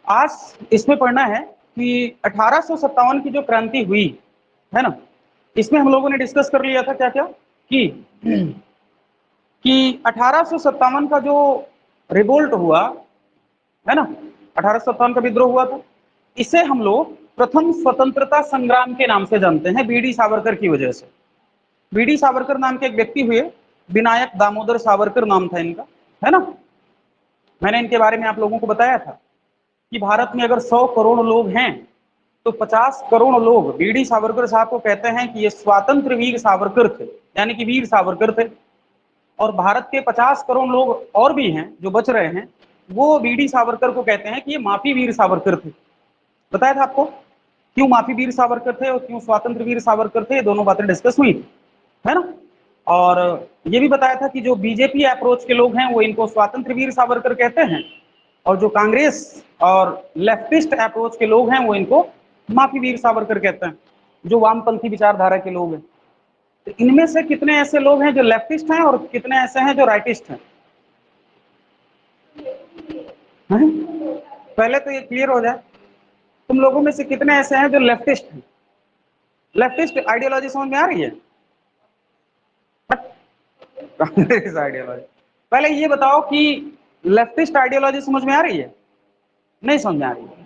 आज इसमें पढ़ना है कि 1857 की जो क्रांति हुई है ना, इसमें हम लोगों ने डिस्कस कर लिया था क्या क्या कि 1857 का जो रिवोल्ट हुआ है ना, 1857 का विद्रोह हुआ था, इसे हम लोग प्रथम स्वतंत्रता संग्राम के नाम से जानते हैं, बीडी सावरकर की वजह से। बीडी सावरकर नाम के एक व्यक्ति हुए, विनायक दामोदर सावरकर नाम था इनका, है ना। मैंने इनके बारे में आप लोगों को बताया था कि भारत में अगर 100 करोड़ लोग हैं तो 50 करोड़ लोग बीडी सावरकर साहब को कहते हैं कि ये स्वातंत्र वीर सावरकर थे, यानी कि वीर सावरकर थे। और भारत के 50 करोड़ लोग और भी हैं जो बच रहे हैं, वो बीडी सावरकर को कहते हैं कि ये माफी वीर सावरकर थे। बताया था आपको क्यों माफी वीर सावरकर थे और क्यों स्वतंत्र वीर सावरकर थे, दोनों बातें डिस्कस हुई, है ना। और ये भी बताया था कि जो बीजेपी अप्रोच के लोग हैं वो इनको स्वतंत्र वीर सावरकर कहते हैं, और जो कांग्रेस और लेफ्टिस्ट अप्रोच के लोग हैं वो इनको माफी वीर सावरकर कहते हैं, जो वामपंथी विचारधारा के लोग हैं। तो इनमें से कितने ऐसे लोग हैं जो लेफ्टिस्ट हैं और कितने ऐसे हैं जो राइटिस्ट हैं? पहले तो ये क्लियर हो जाए, तुम लोगों में से कितने ऐसे हैं जो लेफ्टिस्ट हैं? लेफ्टिस्ट आइडियोलॉजी समझ में आ रही है? कांग्रेस आइडियोलॉजी, पहले ये बताओ कि लेफ्टिस्ट आइडियोलॉजी समझ में आ रही है? नहीं समझ में आ रही है।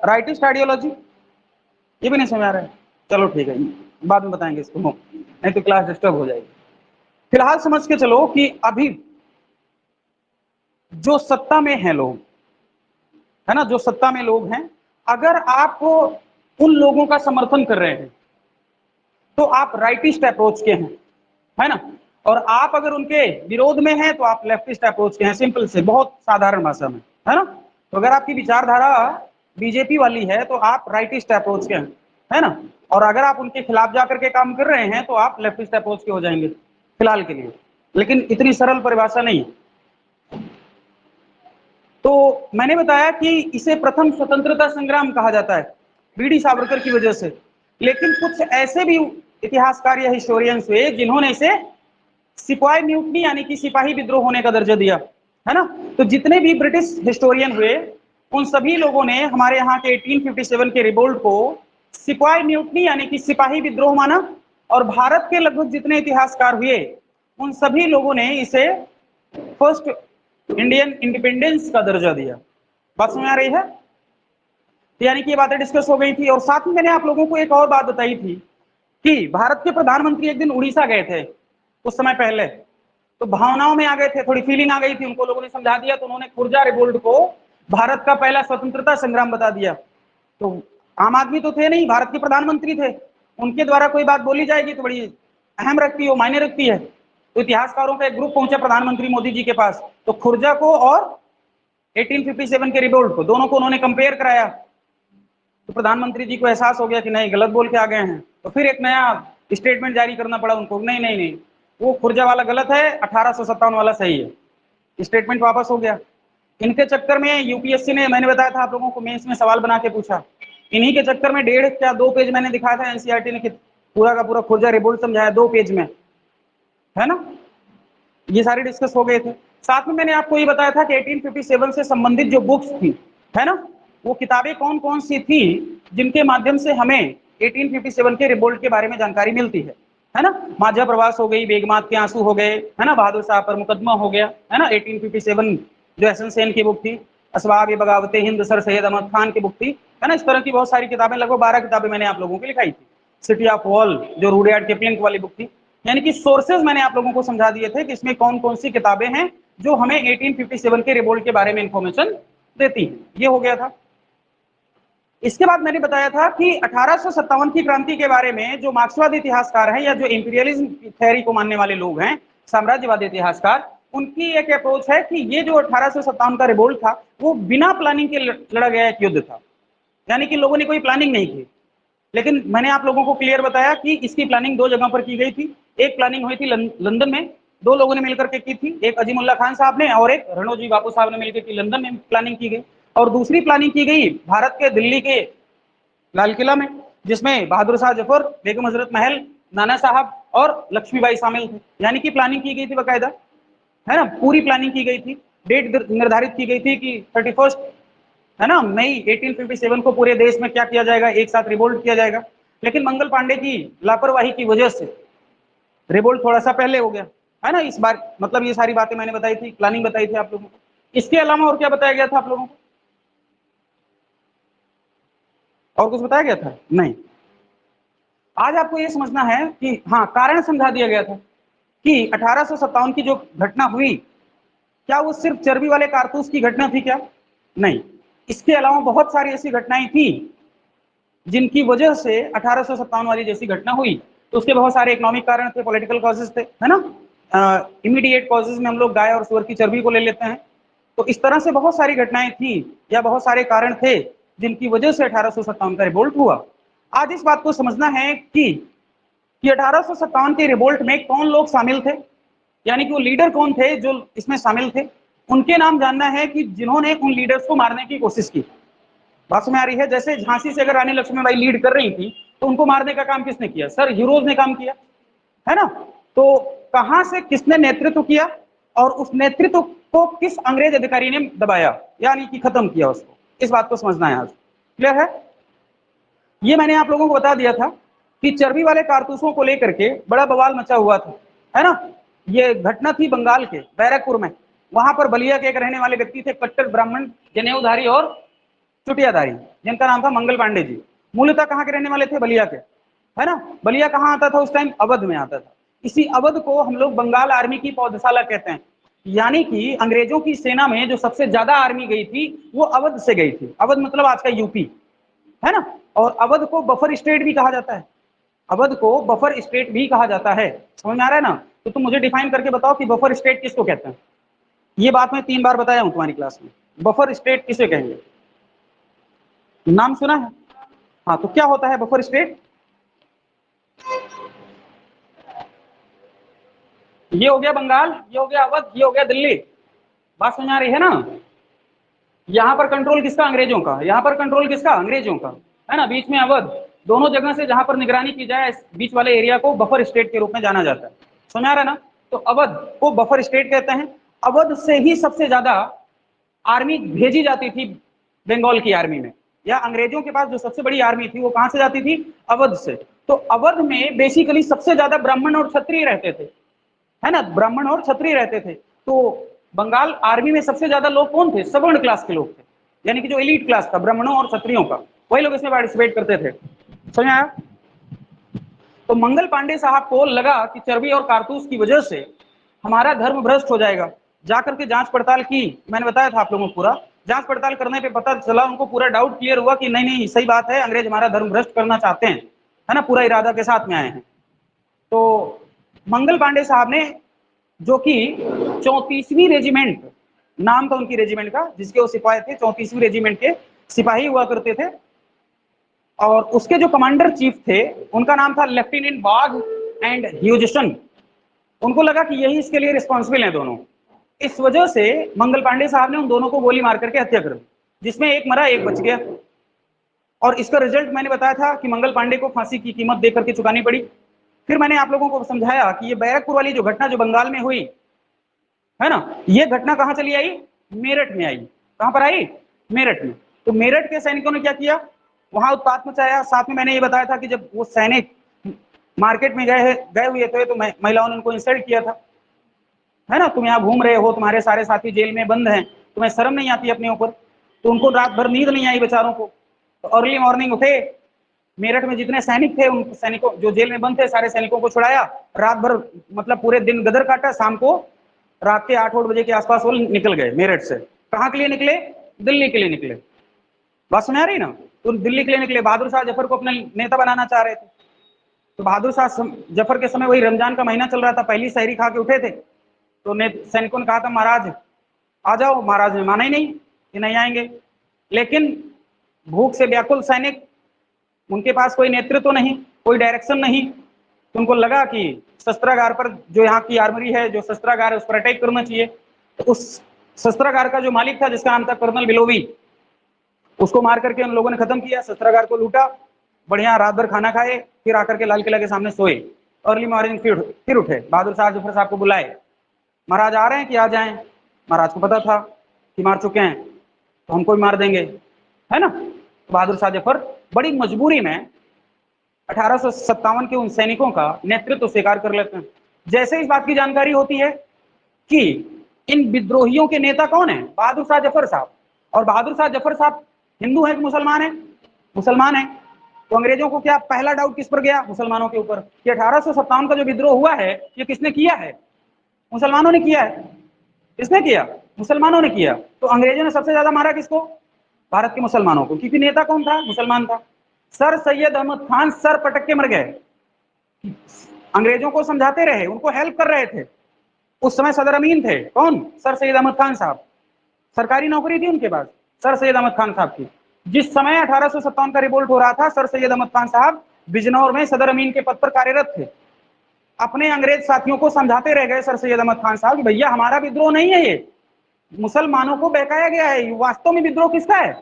राइटिस्ट आइडियोलॉजी, ये भी नहीं समझ आ रहा है? चलो ठीक है, बाद में बताएंगे इसको, नहीं तो क्लास डिस्टर्ब हो जाएगी। फिलहाल समझ के चलो कि अभी जो सत्ता में है लोग, है ना, जो सत्ता में लोग हैं, अगर आप उन लोगों का समर्थन कर रहे हैं तो आप राइटिस्ट अप्रोच के हैं, है ना। और आप अगर उनके विरोध में हैं तो आप लेफ्टिस्ट अप्रोच के हैं, सिंपल से, बहुत साधारण भाषा में, है ना। तो अगर आपकी विचारधारा बीजेपी वाली है तो आप राइटिस्ट अप्रोच के हैं, है ना। और अगर आप उनके खिलाफ जाकर के काम कर रहे हैं तो आप लेफ्टिस्ट अप्रोच के हो जाएंगे फिलहाल के लिए, लेकिन इतनी सरल परिभाषा नहीं। तो मैंने बताया कि इसे प्रथम स्वतंत्रता संग्राम कहा जाता है बीडी सावरकर की वजह से, लेकिन कुछ ऐसे भी इतिहासकार या हिस्टोरियंस हुए जिन्होंने इसे सिपाही म्यूटनी यानी कि सिपाही विद्रोह होने का दर्जा दिया, है ना। तो जितने भी ब्रिटिश हिस्टोरियन हुए उन सभी लोगों ने हमारे यहाँ के 1857 के रिवोल्ट को सिपाही म्यूटनी यानी कि सिपाही विद्रोह माना, और भारत के लगभग जितने इतिहासकार हुए उन सभी लोगों ने इसे फर्स्ट इंडियन इंडिपेंडेंस का दर्जा दिया। बात समझ आ रही है? यानी कि ये बातें डिस्कस हो गई थी। और साथ में मैंने आप लोगों को एक और बात बताई थी कि भारत के प्रधानमंत्री एक दिन उड़ीसा गए थे कुछ समय पहले, तो भावनाओं में आ गए थे, थोड़ी फीलिंग आ गई थी, उनको लोगों ने समझा दिया, तो उन्होंने खुर्जा रिवोल्ट को भारत का पहला स्वतंत्रता संग्राम बता दिया। तो आम आदमी तो थे नहीं, भारत के प्रधानमंत्री थे, उनके द्वारा कोई बात बोली जाएगी तो बड़ी अहम रखती है, मायने रखती है। तो इतिहासकारों का एक ग्रुप पहुंचा प्रधानमंत्री मोदी जी के पास, तो खुर्जा को और 1857 के रिवोल्ट को, दोनों को उन्होंने कंपेयर कराया। तो प्रधानमंत्री जी को एहसास हो गया कि नहीं, गलत बोल के आ गए हैं, तो फिर एक नया स्टेटमेंट जारी करना पड़ा उनको, नहीं नहीं नहीं, वो खुर्जा वाला गलत है, 1857 वाला सही है। स्टेटमेंट वापस हो गया। इनके चक्कर में यूपीएससी ने, मैंने बताया था आप लोगों को, मेंस में सवाल बना के पूछा, इन्हीं के चक्कर में 1.5 या 2 पेज मैंने दिखाया था, एनसीईआरटी ने पूरा का पूरा खुर्जा रिवोल्ट समझाया 2 पेज में, है ना। ये सारे डिस्कस हो गए थे। साथ में मैंने आपको ये बताया था कि 1857 से संबंधित जो बुक्स थी, है ना, वो किताबें कौन कौन सी थी जिनके माध्यम से हमें 1857 के रिवोल्ट के बारे में जानकारी मिलती है ना। माझा प्रवास हो गई, बेगमात के आंसू हो गए, है ना, बहादुर साहब पर मुकदमा हो गया, है ना, 1857 जो एस एन सेन की बुक थी, असबाब बगावते हिंद सर सैयद अहमद खान की बुक थी, है ना। इस तरह की बहुत सारी किताबें, लगभग 12 किताबें मैंने आप लोगों की लिखाई थी। सिटी ऑफ वॉल जो रूडयार्ड किपलिंग वाली बुक थी, यानी कि सोर्सेज मैंने आप लोगों को समझा दिए थे कि इसमें कौन कौन सी किताबें हैं जो हमें 1857 के रिवोल्ट के बारे में इंफॉर्मेशन देती हैं। ये हो गया था। इसके बाद मैंने बताया था कि 1857 की क्रांति के बारे में जो मार्क्सवादी इतिहासकार हैं या जो इंपीरियलिज्म थ्योरी को मानने वाले लोग हैं, साम्राज्यवादी इतिहासकार, उनकी एक अप्रोच है कि ये जो 1857 का रिवोल्ट था वो बिना प्लानिंग के लड़ा गया एक युद्ध था, यानी कि लोगों ने कोई प्लानिंग नहीं की। लेकिन मैंने आप लोगों को क्लियर बताया कि इसकी प्लानिंग 2 जगह पर की गई थी। एक प्लानिंग हुई थी लंदन में, 2 लोगों ने मिलकर के की थी, एक अजीमुल्ला खान साहब ने और एक रणोजी बापू साहब ने मिलकर की, लंदन में प्लानिंग की गई। और दूसरी प्लानिंग की गई भारत के दिल्ली के लाल किला में, जिसमें बहादुर शाह जफर, बेगम हजरत महल, नाना साहब और लक्ष्मीबाई शामिल थे। यानी कि प्लानिंग की गई थी बकायदा, है ना, पूरी प्लानिंग की गई थी। डेट निर्धारित की गई थी कि 31 है ना, मई 1857 को पूरे देश में क्या किया जाएगा, एक साथ रिवोल्ट किया जाएगा। लेकिन मंगल पांडे की लापरवाही की वजह से रिवोल्ट थोड़ा सा पहले हो गया, है ना। इस बार मतलब ये सारी बातें मैंने बताई थी, प्लानिंग बताई थी आप लोगों को। इसके अलावा और क्या बताया गया था आप लोगों को, और कुछ बताया गया था? नहीं। आज आपको ये समझना है कि हाँ, कारण समझा दिया गया था कि 1857 की जो घटना हुई, क्या वो सिर्फ चर्बी वाले कारतूस की घटना थी क्या? नहीं, इसके अलावा बहुत सारी ऐसी घटनाएं थी जिनकी वजह से 1857 वाली जैसी घटना हुई। तो उसके बहुत सारे इकोनॉमिक कारण थे, पॉलिटिकल कॉजेज थे, है ना। इमीडिएट कॉजेज में हम लोग गाय और सुअर की चर्बी को ले लेते हैं। तो इस तरह से बहुत सारी घटनाएं थी या बहुत सारे कारण थे जिनकी वजह से 1857 का रिवोल्ट हुआ। आज इस बात को समझना है कि 1857 के रिवोल्ट में कौन लोग शामिल थे, यानी कि वो लीडर कौन थे जो इसमें शामिल थे। उनके नाम जानना है कि जिन्होंने उन लीडर्स को मारने की कोशिश की। बात समझ आ रही है? जैसे झांसी से अगर रानी लक्ष्मीबाई लीड कर रही थी तो उनको मारने का काम किसने किया? सर हीरोज ने काम किया, है ना। तो कहां से किसने नेतृत्व किया और उस नेतृत्व को किस अंग्रेज अधिकारी ने दबाया, यानी कि खत्म किया उसको, इस बात को समझना है। आज क्लियर है? ये मैंने आप लोगों को बता दिया था कि चर्बी वाले कारतूसों को लेकर के बड़ा बवाल मचा हुआ था, है ना। ये घटना थी बंगाल के बैरकपुर में। वहां पर बलिया के एक रहने वाले व्यक्ति थे, कट्टर ब्राह्मण, जनेऊधारी और चुटियाधारी, जिनका नाम था मंगल पांडे जी। मूलतः कहाँ के रहने वाले थे? बलिया के, है ना। बलिया कहाँ आता था उस टाइम? अवध में आता था। इसी अवध को हम लोग बंगाल आर्मी की पौधशाला कहते हैं, यानी कि अंग्रेजों की सेना में जो सबसे ज्यादा आर्मी गई थी वो अवध से गई थी। अवध मतलब आज का यूपी, है ना। और अवध को बफर स्टेट भी कहा जाता है, अवध को बफर स्टेट भी कहा जाता है। समझ में आ रहा है ना? तो तुम मुझे डिफाइन करके बताओ कि बफर स्टेट किसको कहते हैं। ये बात मैं 3 बार बताया हूं तुम्हारी क्लास में। बफर स्टेट किसे कहेंगे? नाम सुना है? हाँ, तो क्या होता है बफर स्टेट? ये हो गया बंगाल, ये हो गया अवध, ये हो गया दिल्ली। बात समझ आ रही है ना? यहाँ पर कंट्रोल किसका? अंग्रेजों का। यहाँ पर कंट्रोल किसका? अंग्रेजों का, है ना। बीच में अवध। दोनों जगह से जहां पर निगरानी की जाए, बीच वाले एरिया को बफर स्टेट के रूप में जाना जाता है। समझ आ रहा है ना? तो अवध को बफर स्टेट कहते हैं। अवध से ही सबसे ज्यादा आर्मी भेजी जाती थी बंगाल की आर्मी में, या अंग्रेजों के पास जो सबसे बड़ी आर्मी थी वो कहां से जाती थी? अवध से। तो अवध में बेसिकली सबसे ज्यादा ब्राह्मण और क्षत्रिय रहते थे, है ना। ब्राह्मण और क्षत्रिय रहते थे। तो बंगाल आर्मी में सबसे ज्यादा लोग कौन थे? सवर्ण क्लास के लोग थे, यानी कि जो एलीट क्लास था ब्राह्मणों और क्षत्रियों का, वही लोग इसमें पार्टिसिपेट करते थे। समझ आया? तो मंगल पांडे साहब को लगा कि चर्बी और कारतूस की वजह से हमारा धर्म भ्रष्ट हो जाएगा। जाकर के जांच पड़ताल की, मैंने बताया था आप लोगों को पूरा। जांच पड़ताल करने पे पता चला, उनको पूरा डाउट क्लियर हुआ कि नहीं नहीं सही बात है, अंग्रेज हमारा धर्म भ्रष्ट करना चाहते हैं, है ना, पूरा इरादा के साथ में आए हैं। तो मंगल पांडे साहब ने, जो कि 34वीं रेजिमेंट नाम था उनकी रेजिमेंट का, जिसके वो सिपाही थे, 34वीं रेजिमेंट के सिपाही हुआ करते थे, और उसके जो कमांडर चीफ थे उनका नाम था लेफ्टिनेंट बाग एंड ह्यूजसन। उनको लगा कि यही इसके लिए रिस्पॉन्सिबल है दोनों। इस वजह से मंगल पांडे साहब ने उन दोनों को गोली मार करके हत्या कर दी, जिसमें एक मरा एक बच गया। और इसका रिजल्ट मैंने बताया था कि मंगल पांडे को फांसी की कीमत दे करके चुकानी पड़ी। फिर मैंने आप लोगों को समझाया कि ये बैरकपुर वाली जो घटना जो बंगाल में हुई, है ना, ये घटना कहां चली आई? मेरठ में आई। कहां पर आई? मेरठ में। तो मेरठ के सैनिकों ने क्या किया? वहां उत्पात मचाया। साथ में मैंने ये बताया था कि जब वो सैनिक मार्केट में गए हुए थे तो महिलाओं ने उनको इंसल्ट किया था, है ना। तुम यहाँ घूम रहे हो, तुम्हारे सारे साथी जेल में बंद हैं, तुम्हें शर्म नहीं आती अपने ऊपर? तो उनको रात भर नींद नहीं आई बेचारों को। तो अर्ली मॉर्निंग उठे, मेरठ में जितने सैनिक थे उन सैनिकों जो जेल में बंद थे सारे सैनिकों को छुड़ाया, रात भर मतलब पूरे दिन गदर काटा। शाम को रात के 8-8 बजे के आसपास वो निकल गए मेरठ से। कहाँ के लिए निकले? दिल्ली के लिए निकले। बात समझ आ रही ना? तो दिल्ली के लिए निकले। बहादुर शाह जफर को अपना नेता बनाना चाह रहे थे। तो बहादुर शाह जफर के समय वही रमजान का महीना चल रहा था, पहली सहरी खा के उठे थे। तो सैनिकों ने कहा था महाराज आ जाओ। महाराज ने माना ही नहीं कि नहीं आएंगे। लेकिन भूख से व्याकुल सैनिक, उनके पास कोई नेतृत्व नहीं, कोई डायरेक्शन नहीं। तो उनको लगा कि शस्त्रागार पर, जो यहाँ की आर्मरी है, जो शस्त्रागार है, उस पर अटैक करना चाहिए। तो उस शस्त्रागार का जो मालिक था, जिसका नाम था कर्नल बिलोवी, उसको मार करके उन लोगों ने खत्म किया। शस्त्रागार को लूटा, बढ़िया रात भर खाना खाए, फिर आकर के लाल किला के सामने सोए। अर्ली मॉर्निंग फिर उठे, बहादुर शाह जफर साहब को बुलाए, महाराज आ रहे हैं कि आ जाएं? महाराज को पता था कि मार चुके हैं तो हमको भी मार देंगे। है ना। बहादुर शाह जफर बड़ी मजबूरी में 1857 के उन सैनिकों का नेतृत्व स्वीकार कर लेते हैं। जैसे इस बात की जानकारी होती है कि इन विद्रोहियों के नेता कौन है, बहादुर शाह जफर साहब, और बहादुर शाह जफर साहब हिंदू है कि मुसलमान है, मुसलमान है, तो अंग्रेजों को क्या पहला डाउट किस पर गया, मुसलमानों के ऊपर, कि 1857 का जो विद्रोह हुआ है ये किसने किया है, मुसलमानों ने किया है। किसने किया, मुसलमानों ने किया। तो अंग्रेजों ने सबसे ज्यादा मारा किसको, भारत के मुसलमानों को, क्योंकि नेता कौन था, मुसलमान था। सर सैयद अहमद खान सर पटक के मर गए, अंग्रेजों को समझाते रहे, उनको हेल्प कर रहे थे। उस समय सदर अमीन थे कौन, सर सैयद अहमद खान साहब, सरकारी नौकरी थी उनके पास सर सैयद अहमद खान साहब की। जिस समय 1857 का रिवोल्ट हो रहा था, सर सैयद अहमद खान साहब बिजनौर में सदर अमीन के पद पर कार्यरत थे। अपने अंग्रेज साथियों को समझाते रह गए सर सैयद अहमद खान साहब कि भैया हमारा विद्रोह नहीं है, ये मुसलमानों को बहकाया गया है, वास्तव में विद्रोह किसका है,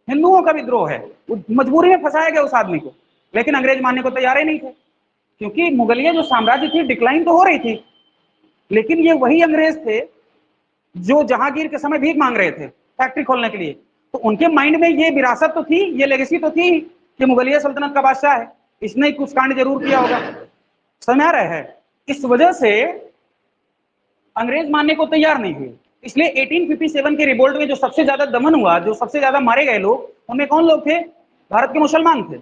हिंदुओं का विद्रोह है। मजबूरी में फंसाया गया उस आदमी को, लेकिन अंग्रेज मानने को तैयार ही नहीं थे, क्योंकि मुगलिया जो साम्राज्य थी डिक्लाइन तो हो रही थी, लेकिन ये वही अंग्रेज थे जो जहांगीर के समय भीख मांग रहे थे फैक्ट्री खोलने के लिए। तो उनके माइंड में ये विरासत तो थी, ये लेगेसी तो थी कि मुगलिया सल्तनत का बादशाह है, इसने कुछ कांड जरूर किया होगा, समझ आ रहा है। इस वजह से अंग्रेज मानने को तैयार नहीं हुए। इसलिए 1857 के रिवोल्ट में जो सबसे ज्यादा दमन हुआ, जो सबसे ज्यादा मारे गए लोग, उनमें कौन लोग थे, भारत के मुसलमान थे,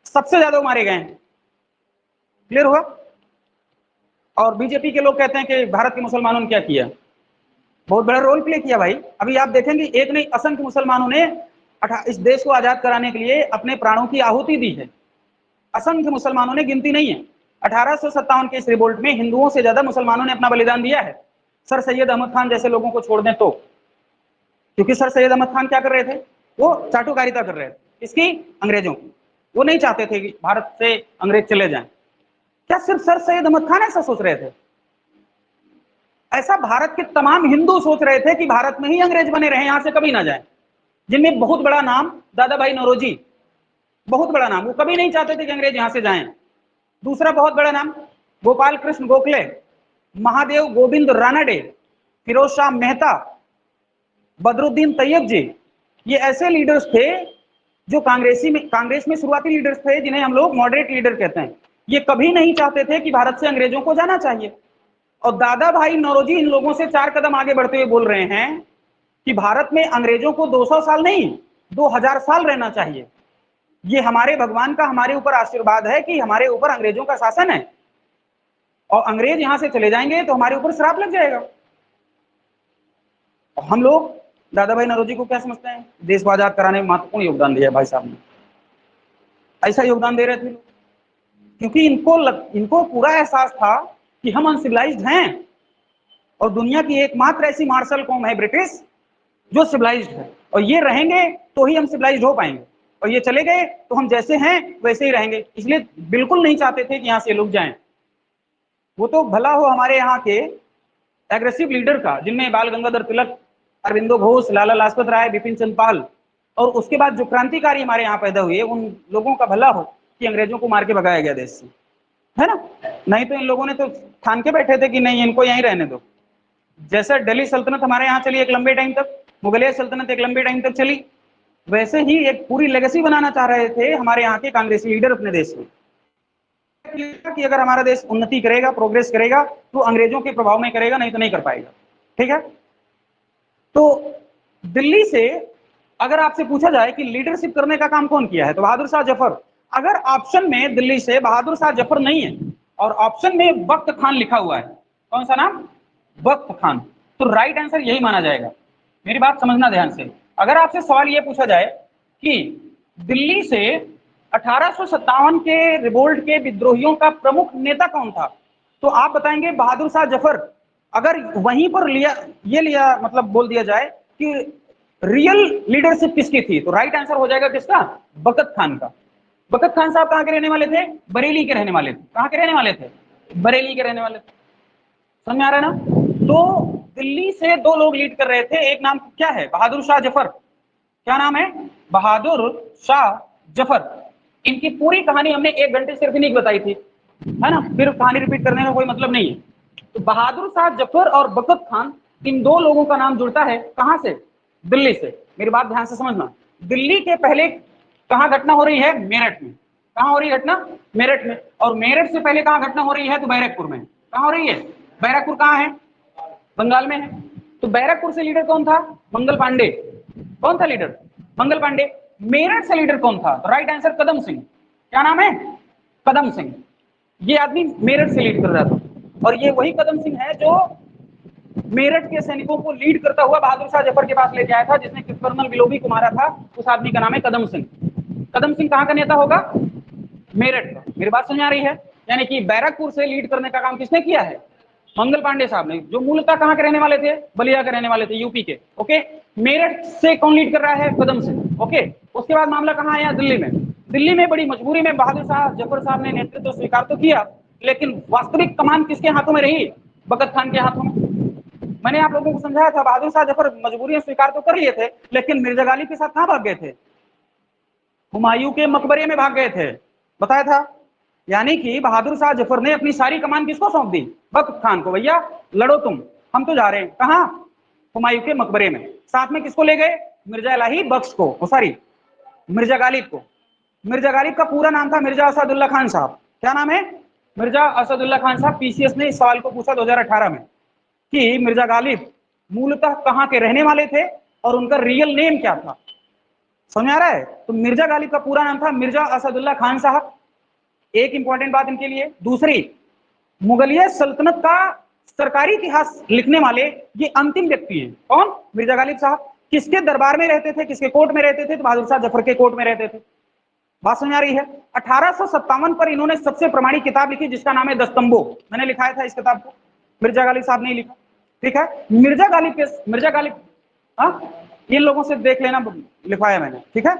सबसे ज्यादा मारे गए। क्लियर हुआ। और बीजेपी के लोग कहते हैं कि भारत के मुसलमानों ने क्या किया, बहुत बड़ा रोल प्ले किया भाई। अभी आप देखेंगे एक नहीं असंख्य मुसलमानों ने इस देश को आजाद कराने के लिए अपने प्राणों की आहुति दी है, असंख्य मुसलमानों ने, गिनती नहीं है। 1857 के इस रिवोल्ट में हिंदुओं से ज्यादा मुसलमानों ने अपना बलिदान दिया है, सर सैयद अहमद खान जैसे लोगों को छोड़ दें तो। क्योंकि सर सैयद अहमद खान क्या कर रहे थे, वो चाटुकारिता कर रहे थे, इसकी, अंग्रेजों की। वो नहीं चाहते थे कि भारत से अंग्रेज चले जाएं। क्या सिर्फ सर सैयद अहमद खान ऐसा सोच रहे थे, ऐसा भारत के तमाम हिंदू सोच रहे थे कि भारत में ही अंग्रेज बने रहे, यहां से कभी ना जाएं। जिनमें बहुत बड़ा नाम दादा भाई नौरोजी, बहुत बड़ा नाम, वो कभी नहीं चाहते थे कि अंग्रेज यहां से जाएं। दूसरा बहुत बड़ा नाम गोपाल कृष्ण गोखले, महादेव गोविंद रानडे, फिरोज शाह मेहता, बदरुद्दीन तैयब जी, ये ऐसे लीडर्स थे जो कांग्रेस में शुरुआती लीडर्स थे, जिन्हें हम लोग मॉडरेट लीडर कहते हैं। ये कभी नहीं चाहते थे कि भारत से अंग्रेजों को जाना चाहिए। और दादा भाई नौरोजी इन लोगों से 4 कदम आगे बढ़ते हुए बोल रहे हैं कि भारत में अंग्रेजों को 200 साल नहीं 2000 साल रहना चाहिए। ये हमारे भगवान का हमारे ऊपर आशीर्वाद है कि हमारे ऊपर अंग्रेजों का शासन है, और अंग्रेज यहां से चले जाएंगे तो हमारे ऊपर श्राप लग जाएगा। और हम लोग दादा भाई नौरोजी को क्या समझते हैं, देश को आजाद कराने में महत्वपूर्ण योगदान दिया भाई साहब ने, ऐसा योगदान दे रहे थे, क्योंकि इनको पूरा एहसास था कि हम अनसिविलाइज्ड हैं, और दुनिया की एकमात्र ऐसी मार्शल कौम है ब्रिटिश जो सिविलाइज्ड है, और ये रहेंगे तो ही हम सिविलाइज्ड हो पाएंगे, और ये चले गए तो हम जैसे हैं वैसे ही रहेंगे। इसलिए बिल्कुल नहीं चाहते थे कि यहां से लोग जाएं। वो तो भला हो हमारे यहाँ के एग्रेसिव लीडर का, जिनमें बाल गंगाधर तिलक, अरविंदो घोष, लाला लाजपत राय, बिपिन चंद्र पाल, और उसके बाद जो क्रांतिकारी हमारे यहाँ पैदा हुए, उन लोगों का भला हो कि अंग्रेजों को मार के भगाया गया देश से, है ना। नहीं तो इन लोगों ने तो ठान के बैठे थे कि नहीं, इनको यहीं रहने दो। जैसे दिल्ली सल्तनत हमारे यहाँ चली एक लंबे टाइम तक, मुगलिया सल्तनत एक लंबे टाइम तक चली, वैसे ही एक पूरी लेगेसी बनाना चाह रहे थे हमारे यहाँ के कांग्रेसी लीडर अपने देश में, कि अगर हमारा देश उन्नति करेगा, प्रोग्रेस करेगा, तो अंग्रेजों के प्रभाव में करेगा, नहीं तो नहीं कर पाएगा। ठीक है। तो दिल्ली से अगर आपसे पूछा जाए कि लीडरशिप करने का काम कौन किया है, तो बहादुर शाह जफर। अगर ऑप्शन में दिल्ली से बहादुर शाह जफर नहीं है और ऑप्शन में बख्त खान लिखा हुआ है, कौन सा नाम, बख्त खान, तो राइट आंसर यही माना जाएगा। मेरी बात समझना ध्यान से। अगर आपसे सवाल यह पूछा जाए कि दिल्ली से 1857 के रिवोल्ट के विद्रोहियों का प्रमुख नेता कौन था, तो आप बताएंगे बहादुर शाह जफर। अगर वहीं पर लिया मतलब बोल दिया जाए कि रियल लीडरशिप किसकी थी, तो राइट आंसर हो जाएगा किसका, बखत खान का। बखत खान साहब कहां के रहने वाले थे, बरेली के रहने वाले थे। कहां के रहने वाले थे, बरेली के रहने वाले थे। समझ में आ रहा है ना। तो दिल्ली से 2 लोग लीड कर रहे थे, एक नाम क्या है, बहादुर शाह जफर। क्या नाम है, बहादुर शाह जफर। इनकी पूरी कहानी हमने 1 घंटे सिर्फ नहीं बताई थी, है ना, फिर कहानी रिपीट करने का कोई मतलब नहीं है। तो बहादुर शाह जफर और बखत खान, इन 2 लोगों का नाम जुड़ता है कहां से, दिल्ली से। मेरी बात ध्यान से समझना, दिल्ली के पहले कहां घटना हो रही है? मेरठ में। कहां हो रही है घटना? मेरठ में। और मेरठ से पहले कहां घटना हो रही है? तो बैरकपुर में। कहां हो रही है? बैरकपुर कहां है? बंगाल में है। तो बैरकपुर से लीडर कौन था? मंगल पांडे। कौन था लीडर? मंगल पांडे। मेरठ से लीडर कौन था? तो राइट आंसर कदम सिंह। क्या नाम है? कदम सिंह। ये आदमी मेरठ से लीड कर रहा था, और ये वही कदम सिंह है जो मेरठ के सैनिकों को लीड करता हुआ बहादुर शाह जफर के पास लेके आया था, जिसने कर्नल विलोबी को मारा था। उस आदमी का नाम है कदम सिंह। कदम सिंह कहां का नेता होगा? मेरठ का। मेरी बात समझ आ रही है? यानी कि बैरकपुर से लीड करने का काम किसने किया है? मंगल पांडे साहब ने, जो मूलतः कहां के रहने वाले थे? बलिया के रहने वाले थे, यूपी के। ओके, मेरठ से कौन लीड कर रहा है? कदम सिंह। ओके, उसके बाद मामला कहां आया? दिल्ली में। दिल्ली में बड़ी मजबूरी में बहादुर शाह जफर साहब ने नेतृत्व स्वीकार तो किया, लेकिन वास्तविक कमान किसके हाथों में रही? बगत खान के हाथों में। मैंने आप लोगों को समझाया था, बहादुर शाह जफर मजबूरी स्वीकार तो कर लिए थे, लेकिन मिर्जा गालिब के साथ कहां भाग गए थे? हुमायूं के मकबरे में भाग गए थे, बताया था। यानी कि बहादुर शाह जफर ने अपनी सारी कमान किसको सौंप दी? बख्त खान को। भैया लड़ो तुम, हम तो जा रहे हैं। कहां? हुमायूं के मकबरे में। साथ में किसको ले गए? मिर्जा इलाही बख्श को, सॉरी मिर्जा गालिब को। मिर्जा गालिब का पूरा नाम था मिर्जा असदुल्ला खान साहब। क्या नाम है? मिर्जा असदुल्ला खान साहब। पीसीएस ने इस सवाल को पूछा 2018 में कि मिर्जा गालिब मूलतः कहां के रहने वाले थे और उनका रियल नेम क्या था। समझ आ रहा है? तो मिर्जा गालिब का पूरा नाम था मिर्जा असदुल्ला खान साहब। एक इंपॉर्टेंट बात इनके लिए। दूसरी, मुगलिया सल्तनत का सरकारी इतिहास लिखने वाले ये अंतिम व्यक्ति हैं। कौन? मिर्जा गालिब साहब। किसके दरबार में रहते थे? किसके कोर्ट में रहते थे? तो बहादुर शाह जफर के कोर्ट में रहते थे। बात समझ आ रही है? 1857 पर इन्होंने सबसे प्रमाणिक किताब लिखी, जिसका नाम है दस्तंबो। मैंने लिखाया था इस किताब को, मिर्जा गालिब साहब ने लिखा। ठीक है, मिर्जा गालिब, हाँ, इन लोगों से देख लेना, लिखवाया मैंने। ठीक है,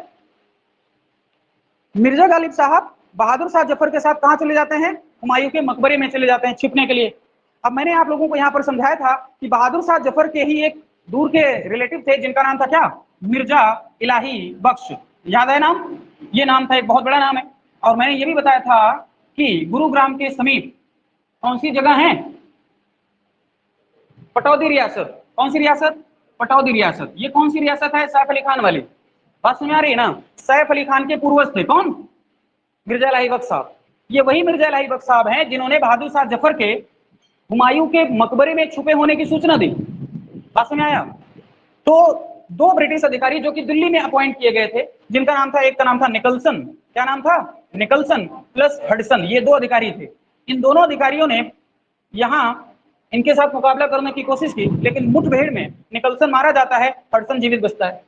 मिर्जा गालिब साहब बहादुर शाह जफर के साथ कहां चले जाते हैं? हुमायूं के मकबरे में चले जाते हैं छिपने के लिए। अब मैंने आप लोगों को यहां पर समझाया था कि बहादुर शाह जफर के ही एक दूर के रिलेटिव थे, जिनका नाम था क्या? मिर्जा इलाही बख्श। याद है नाम? ये नाम था, एक बहुत बड़ा नाम है। और मैंने ये भी बताया था कि गुरुग्राम के समीप कौन सी जगह है? पटौदी रियासत। कौन सी रियासत? पटौदी रियासत। ये कौन सी रियासत है? सैफ अली खान वाली। बात समझ आ रही है ना? सैफ अली खान के पूर्वज थे कौन? मिर्जा इलाही बख्श साहब। ये वही मिर्जा इलाही बख्श साहब हैं जिन्होंने बहादुर शाह जफर के हुमायूं के मकबरे में छुपे होने की सूचना दी। बात समझ आया? तो दो ब्रिटिश अधिकारी जो कि दिल्ली में अपॉइंट किए गए थे, जिनका नाम था, एक का नाम था निकलसन। क्या नाम था? Nicholson plus Hudson. ये दो अधिकारी थे। इन दोनों अधिकारियों ने यहां इनके साथ मुकाबला करने की कोशिश की, लेकिन मुठभेड़ में निकलसन मारा जाता है, हडसन जीवित बचता है।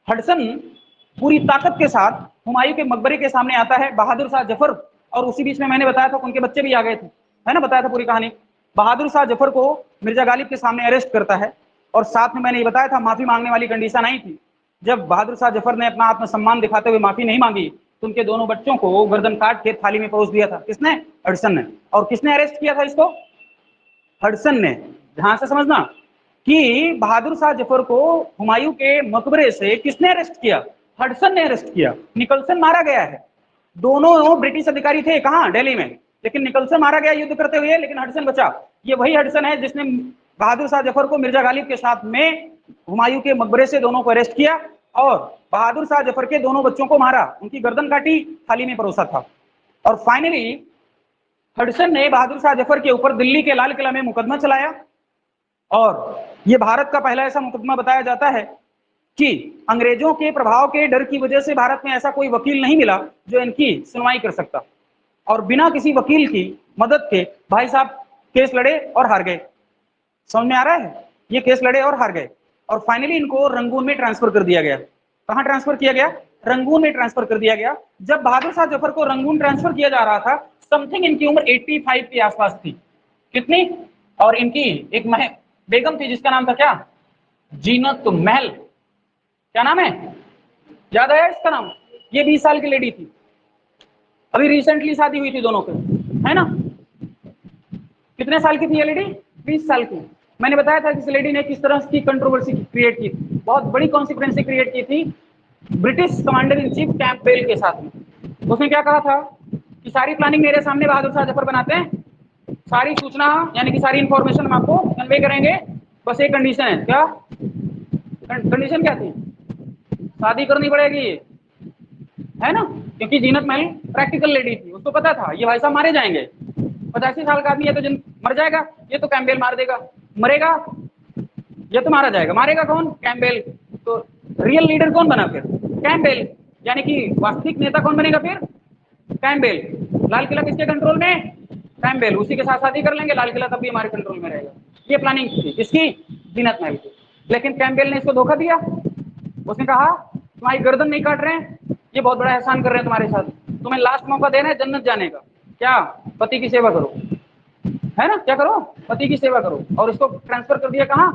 हडसन पूरी ताकत के साथ हुमायूं के मकबरे के सामने आता है। बहादुर शाह जफर, और उसी बीच में मैंने बताया था उनके बच्चे भी आ गए थे, है ना? बताया था पूरी कहानी। बहादुर शाह जफर को मिर्जा गालिब के सामने अरेस्ट करता है, और साथ में मैंने ये बताया था माफी मांगने वाली कंडीशन आई थी। जब बहादुर शाह जफर ने अपना आत्मसम्मान दिखाते हुए माफी नहीं मांगी, तो उनके दोनों बच्चों को गर्दन काट के थाली में परोस दिया था। किसने? हडसन ने। और किसने अरेस्ट किया था इसको? हडसन ने। ध्यान से समझना कि बहादुर शाह जफर को हुमायूं के मकबरे से किसने अरेस्ट किया? हडसन ने अरेस्ट किया। निकलसन मारा गया है। दोनों ब्रिटिश अधिकारी थे कहां? दिल्ली में। लेकिन निकलसन मारा गया युद्ध करते हुए, लेकिन हडसन बचा। ये वही हडसन है जिसने बहादुर शाह जफर को मिर्जा गालिब के साथ में हुमायूं के मकबरे से दोनों को अरेस्ट किया, और बहादुर शाह जफर के दोनों बच्चों को मारा, उनकी गर्दन काटी, थाली में परोसा था। और फाइनली हडसन ने बहादुर शाह जफर के ऊपर दिल्ली के लाल किला में मुकदमा चलाया, और यह भारत का पहला ऐसा मुकदमा बताया जाता है कि अंग्रेजों के प्रभाव के डर की वजह से भारत में ऐसा कोई वकील नहीं मिला जो इनकी सुनवाई कर सकता, और बिना किसी वकील की मदद के भाई साहब केस लड़े और हार गए। समझ में आ रहा है? ये केस लड़े और हार गए, और फाइनली इनको रंगून में ट्रांसफर कर दिया गया। कहां ट्रांसफर किया गया? रंगून में ट्रांसफर कर दिया गया। जब बहादुर शाह जफर को रंगून ट्रांसफर किया जा रहा था, समथिंग इनकी उम्र 85 के आसपास थी। कितनी? और इनकी एक बेगम थी जिसका नाम था क्या? जीनत महल। क्या नाम है? याद आया इसका नाम? ये 20 साल की लेडी थी। अभी रिसेंटली शादी हुई थी दोनों की, है ना? कितने साल की थी ये लेडी? 20 साल की। मैंने बताया था कि इस लेडी ने किस तरह की कंट्रोवर्सी क्रिएट की थी, बहुत बड़ी कॉन्सिक्वेंसी क्रिएट की थी British commander in chief Campbell के साथ में। उसने क्या कहा था कि सारी प्लानिंग मेरे सामने बहादुर शाह जफर बनाते हैं, सारी सूचना यानी कि सारी इंफॉर्मेशन हम आपको कन्वे करेंगे, बस एक कंडीशन है। क्या कंडीशन? क्या थी? शादी करनी पड़ेगी, है ना, क्योंकि जीनत महल प्रैक्टिकल लेडी थी, उसको पता था ये भाई साहब मारे जाएंगे, 85 साल का आदमी है तो मर जाएगा, ये तो कैम्पबेल मार देगा, मरेगा, ये तो मारा जाएगा, मारेगा कौन? कैम्पबेल। तो रियल लीडर कौन बना फिर? कैम्पबेल। यानी कि वास्तविक नेता कौन बनेगा फिर? कैम्पबेल। लाल किला किसके कंट्रोल में? कैम्पबेल। उसी के साथ शादी कर लेंगे, लाल किला तब भी हमारे कंट्रोल में रहेगा। ये प्लानिंग थी किसकी? जीनत महल की। लेकिन कैम्पबेल ने इसको धोखा दिया। उसने कहा तुम्हारी गर्दन नहीं काट रहे हैं, ये बहुत बड़ा एहसान कर रहे हैं तुम्हारे साथ, तुम्हें लास्ट मौका देना है जन्नत जाने का, क्या? पति की सेवा करो, है ना, क्या करो? पति की सेवा करो। और इसको ट्रांसफर कर दिया कहाँ?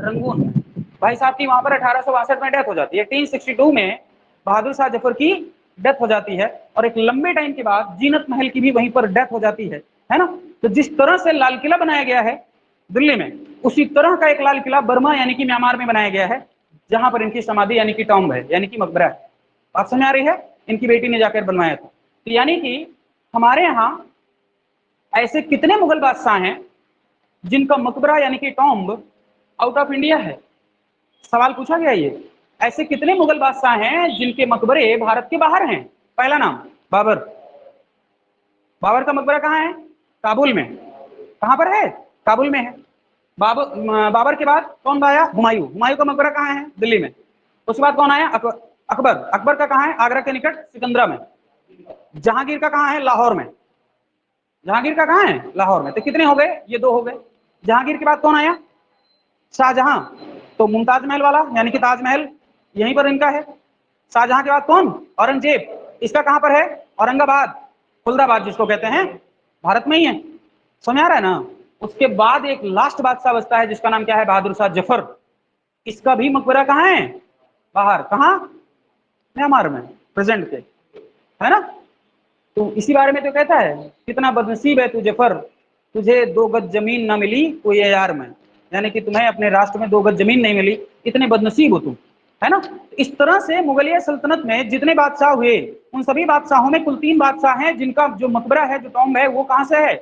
रंगून में। भाई साहब की वहां पर 1862 में डेथ हो जाती है। 1862 में बहादुर शाह जफर की डेथ हो जाती है, और एक लंबे टाइम के बाद जीनत महल की भी वहीं पर डेथ हो जाती है ना। तो जिस तरह से लाल किला बनाया गया है दिल्ली में, उसी तरह का एक लाल किला बर्मा यानी कि म्यांमार में बनाया गया है, जहां पर इनकी समाधि यानी कि टॉम्ब है, यानी कि मकबरा है। बात समझ आ रही है? इनकी बेटी ने जाकर बनवाया था। तो यानी कि हमारे यहाँ ऐसे कितने मुगल बादशाह हैं जिनका मकबरा यानी कि टॉम्ब आउट ऑफ इंडिया है? सवाल पूछा गया ये। ऐसे कितने मुगल बादशाह हैं जिनके मकबरे भारत के बाहर हैं? पहला नाम बाबर। बाबर का मकबरा कहाँ है? काबुल में। कहाँ पर है? काबुल में है। बाबर के बाद कौन आया? हुमायूं। हुमायूं का मकबरा कहाँ है? दिल्ली में। उसके बाद कौन आया? अकबर। अकबर का कहाँ है? आगरा के निकट सिकंदरा में। जहांगीर का कहाँ है? लाहौर में। जहांगीर का कहाँ है? लाहौर में। तो कितने हो गए? ये दो हो गए। जहांगीर के बाद कौन आया? शाहजहां। तो मुमताज महल वाला यानी कि ताजमहल यहीं पर इनका है। शाहजहां के बाद कौन? औरंगजेब। इसका कहां पर है? औरंगाबाद, खुलदाबाद जिसको कहते हैं, भारत में ही है। समझ आ रहा है ना? उसके बाद एक लास्ट बादशाह बचता है जिसका नाम क्या है? बहादुर शाह जफर। इसका भी मकबरा कहाँ है? बाहर। कहाँ? म्यांमार में, प्रेजेंट के, है ना। तो इसी बारे में तो कहता है कितना बदनसीब है तू जफर, तुझे 2 गज जमीन ना मिली कोई यार में, यानी कि तुम्हें अपने राष्ट्र में 2 गज जमीन नहीं मिली, इतने बदनसीब हो तुम, है ना। इस तरह से मुगलिया सल्तनत में जितने बादशाह हुए, उन सभी बादशाहों में कुल 3 बादशाह हैं जिनका जो मकबरा है, जो टॉम्ब है, वो कहां से है?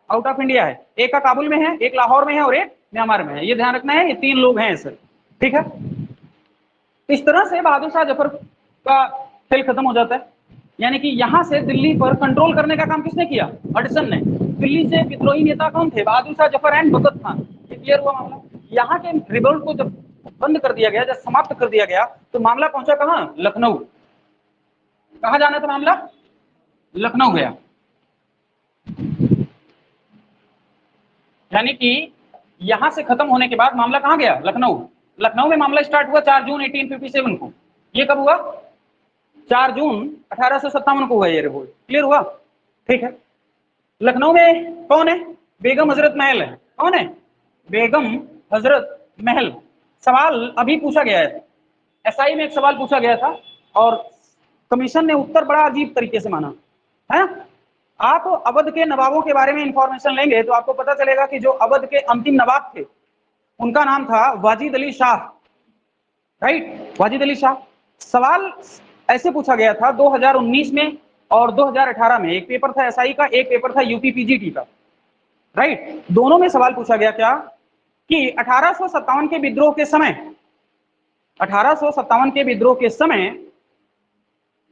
आउट ऑफ इंडिया है। एक का काबुल में है, एक लाहौर में है और एक म्यांमार में है। ये ध्यान रखना है, ये 3 लोग हैं सर, ठीक है। इस तरह से बहादुर शाह जफर का खेल खत्म हो जाता है। यानी कि यहां से दिल्ली पर कंट्रोल करने का काम किसने किया? हडसन ने। दिल्ली से विद्रोही नेता कौन थे? बहादुर शाह जफर एंड बगत खान। ये क्लियर हुआ मामला। यहाँ के रिवोल्ट को जब बंद कर दिया गया, जब समाप्त कर दिया गया, तो मामला पहुंचा कहाँ? लखनऊ। कहा जाना था मामला? लखनऊ गया। यानी कि यहां से खत्म होने के बाद मामला कहां गया? लखनऊ। लखनऊ में मामला स्टार्ट हुआ 4 जून 1857 को। ये कब हुआ? 4 जून 1857 को हुआ ये रिवोल्ट। क्लियर हुआ? ठीक है। लखनऊ में कौन है? बेगम हजरत महल है। कौन है? बेगम हजरत महल। सवाल अभी पूछा गया है, एसआई में एक सवाल पूछा गया था और कमीशन ने उत्तर बड़ा अजीब तरीके से माना है। आप अवध के नवाबों के बारे में इंफॉर्मेशन लेंगे तो आपको पता चलेगा कि जो अवध के अंतिम नवाब थे उनका नाम था वाजिद अली शाह, राइट, वाजिद अली शाह। सवाल ऐसे पूछा गया था 2019 में और 2018 में, एक पेपर था एसआई का, एक पेपर था यूपीपीजीटी का, राइट। दोनों में सवाल पूछा गया क्या कि 1857 के विद्रोह के समय, 1857 के विद्रोह के समय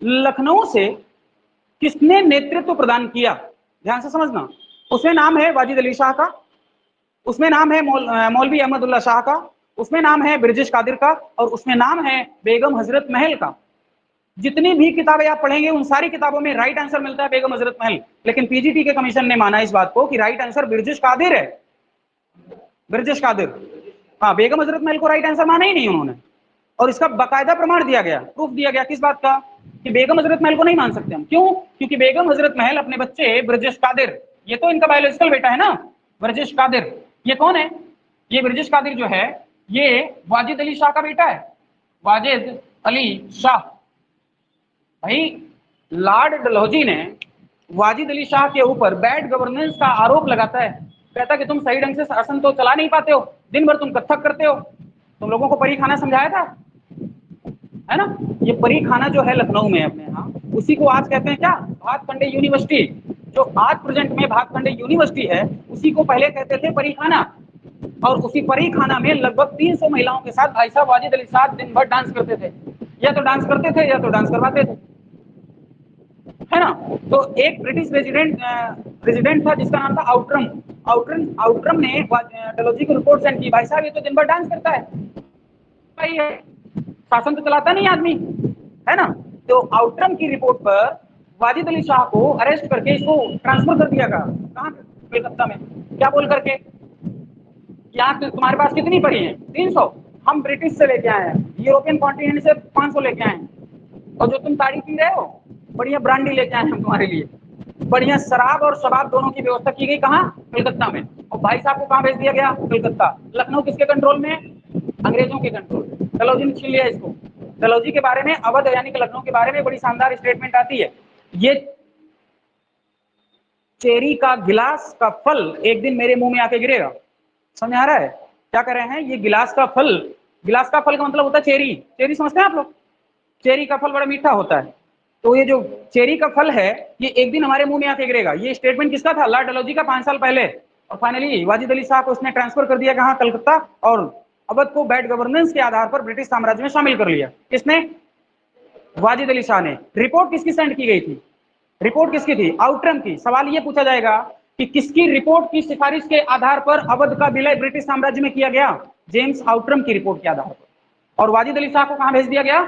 लखनऊ से किसने नेतृत्व प्रदान किया? ध्यान से समझना। उसमें नाम है वाजिद अली शाह का, उसमें नाम है मौलवी अहमदुल्ला शाह का, उसमें नाम है ब्रिजेश कादिर का, और उसमें नाम है बेगम हजरत महल का। जितनी भी किताबें आप पढ़ेंगे उन सारी किताबों में राइट आंसर मिलता है बेगम हजरत महल, लेकिन पीजीटी के कमीशन ने माना इस बात को कि राइट आंसर ब्रिजेश कादिर है। ब्रिजेश कादिर, हाँ, बेगम हजरत महल को राइट आंसर माना ही नहीं उन्होंने। और इसका बाकायदा प्रमाण दिया गया, प्रूफ दिया गया किस बात का कि बेगम हजरत महल को नहीं मान सकते हम। क्यों? क्योंकि बेगम हजरत महल अपने बच्चे ब्रिजेश कादिर, ये तो इनका बायोलॉजिकल बेटा है ना, ब्रिजेश कादिर, ये कौन है? ये ब्रिजेश कादिर जो है ये वाजिद अली शाह का बेटा है, वाजिद अली शाह। भाई लॉर्ड डलहौजी ने वाजिद अली शाह के ऊपर बैड गवर्नेंस का आरोप लगाता है, कहता कि तुम सही ढंग से शासन तो चला नहीं पाते हो, दिन भर तुम कत्थक करते हो। तुम लोगों को परी खाना समझाया था, है ना। ये परी खाना जो है लखनऊ में अपने यहाँ, उसी को आज कहते हैं क्या? भातखंडे यूनिवर्सिटी। जो आज प्रेजेंट में भातखंडे यूनिवर्सिटी है उसी को पहले कहते थे परी खाना। और उसी परी खाना में लगभग 300 महिलाओं के साथ भाई साहब वाजिद अली शाह दिन भर डांस करते थे। या तो डांस करते थे या तो डांस करवाते थे, है ना। तो एक ब्रिटिश रेजिडेंट था जिसका नाम था आउटरम। आउटरम ने डलहौजी की रिपोर्ट सेंड की, भाई साहब ये तो दिन भर डांस करता है, भाई है शासन तो चलाता नहीं आदमी, है ना। तो आउटरम की रिपोर्ट पर वाजिद अली शाह को अरेस्ट करके इसको ट्रांसफर कर दिया गया, कहाँ, कलकत्ता में। क्या बोल करके, यहाँ तुम्हारे पास कितनी पड़ी है, 300, हम ब्रिटिश से लेके आए हैं, यूरोपियन कॉन्टिनेंट से 500 लेके आए हैं, और जो तुम ताड़ी पी रहे हो बढ़िया ब्रांडी लेके आए हम तुम्हारे लिए, बढ़िया शराब और शबाब दोनों की व्यवस्था की गई, कहाँ, कलकत्ता में। और भाई साहब को कहाँ भेज दिया गया, कलकत्ता। लखनऊ किसके कंट्रोल में, अंग्रेजों के कंट्रोल में। डलहौजी ने छीन लिया इसको। डलहौजी के बारे में, अवध यानी कि लखनऊ के बारे में बड़ी शानदार स्टेटमेंट आती है, ये चेरी का गिलास का फल एक दिन मेरे मुंह में आके गिरेगा। समझ आ रहा है क्या कर रहे हैं, ये गिलास का फल, गिलास का फल का मतलब होता है चेरी, चेरी समझते हैं आप लोग, चेरी का फल बड़ा मीठा होता है, तो ये जो चेरी का फल है ये एक दिन हमारे मुंह में आके गिरेगा। ये स्टेटमेंट किसका था, लॉर्ड डलहौजी का 5 साल पहले। और फाइनली वाजिद अली शाह को उसने ट्रांसफर कर दिया कहाँ, कलकत्ता, और अवध को बैड गवर्नेंस के आधार पर ब्रिटिश साम्राज्य में शामिल कर लिया। किसने, वाजिद अली शाह ने। रिपोर्ट किसकी सेंड की गई थी, रिपोर्ट किसकी थी, आउटरम की। सवाल ये पूछा जाएगा कि किसकी रिपोर्ट की सिफारिश के आधार पर अवध का विलय ब्रिटिश साम्राज्य में किया गया, जेम्स आउटरम की रिपोर्ट के आधार पर। और वाजिद अली शाह को कहां भेज दिया गया,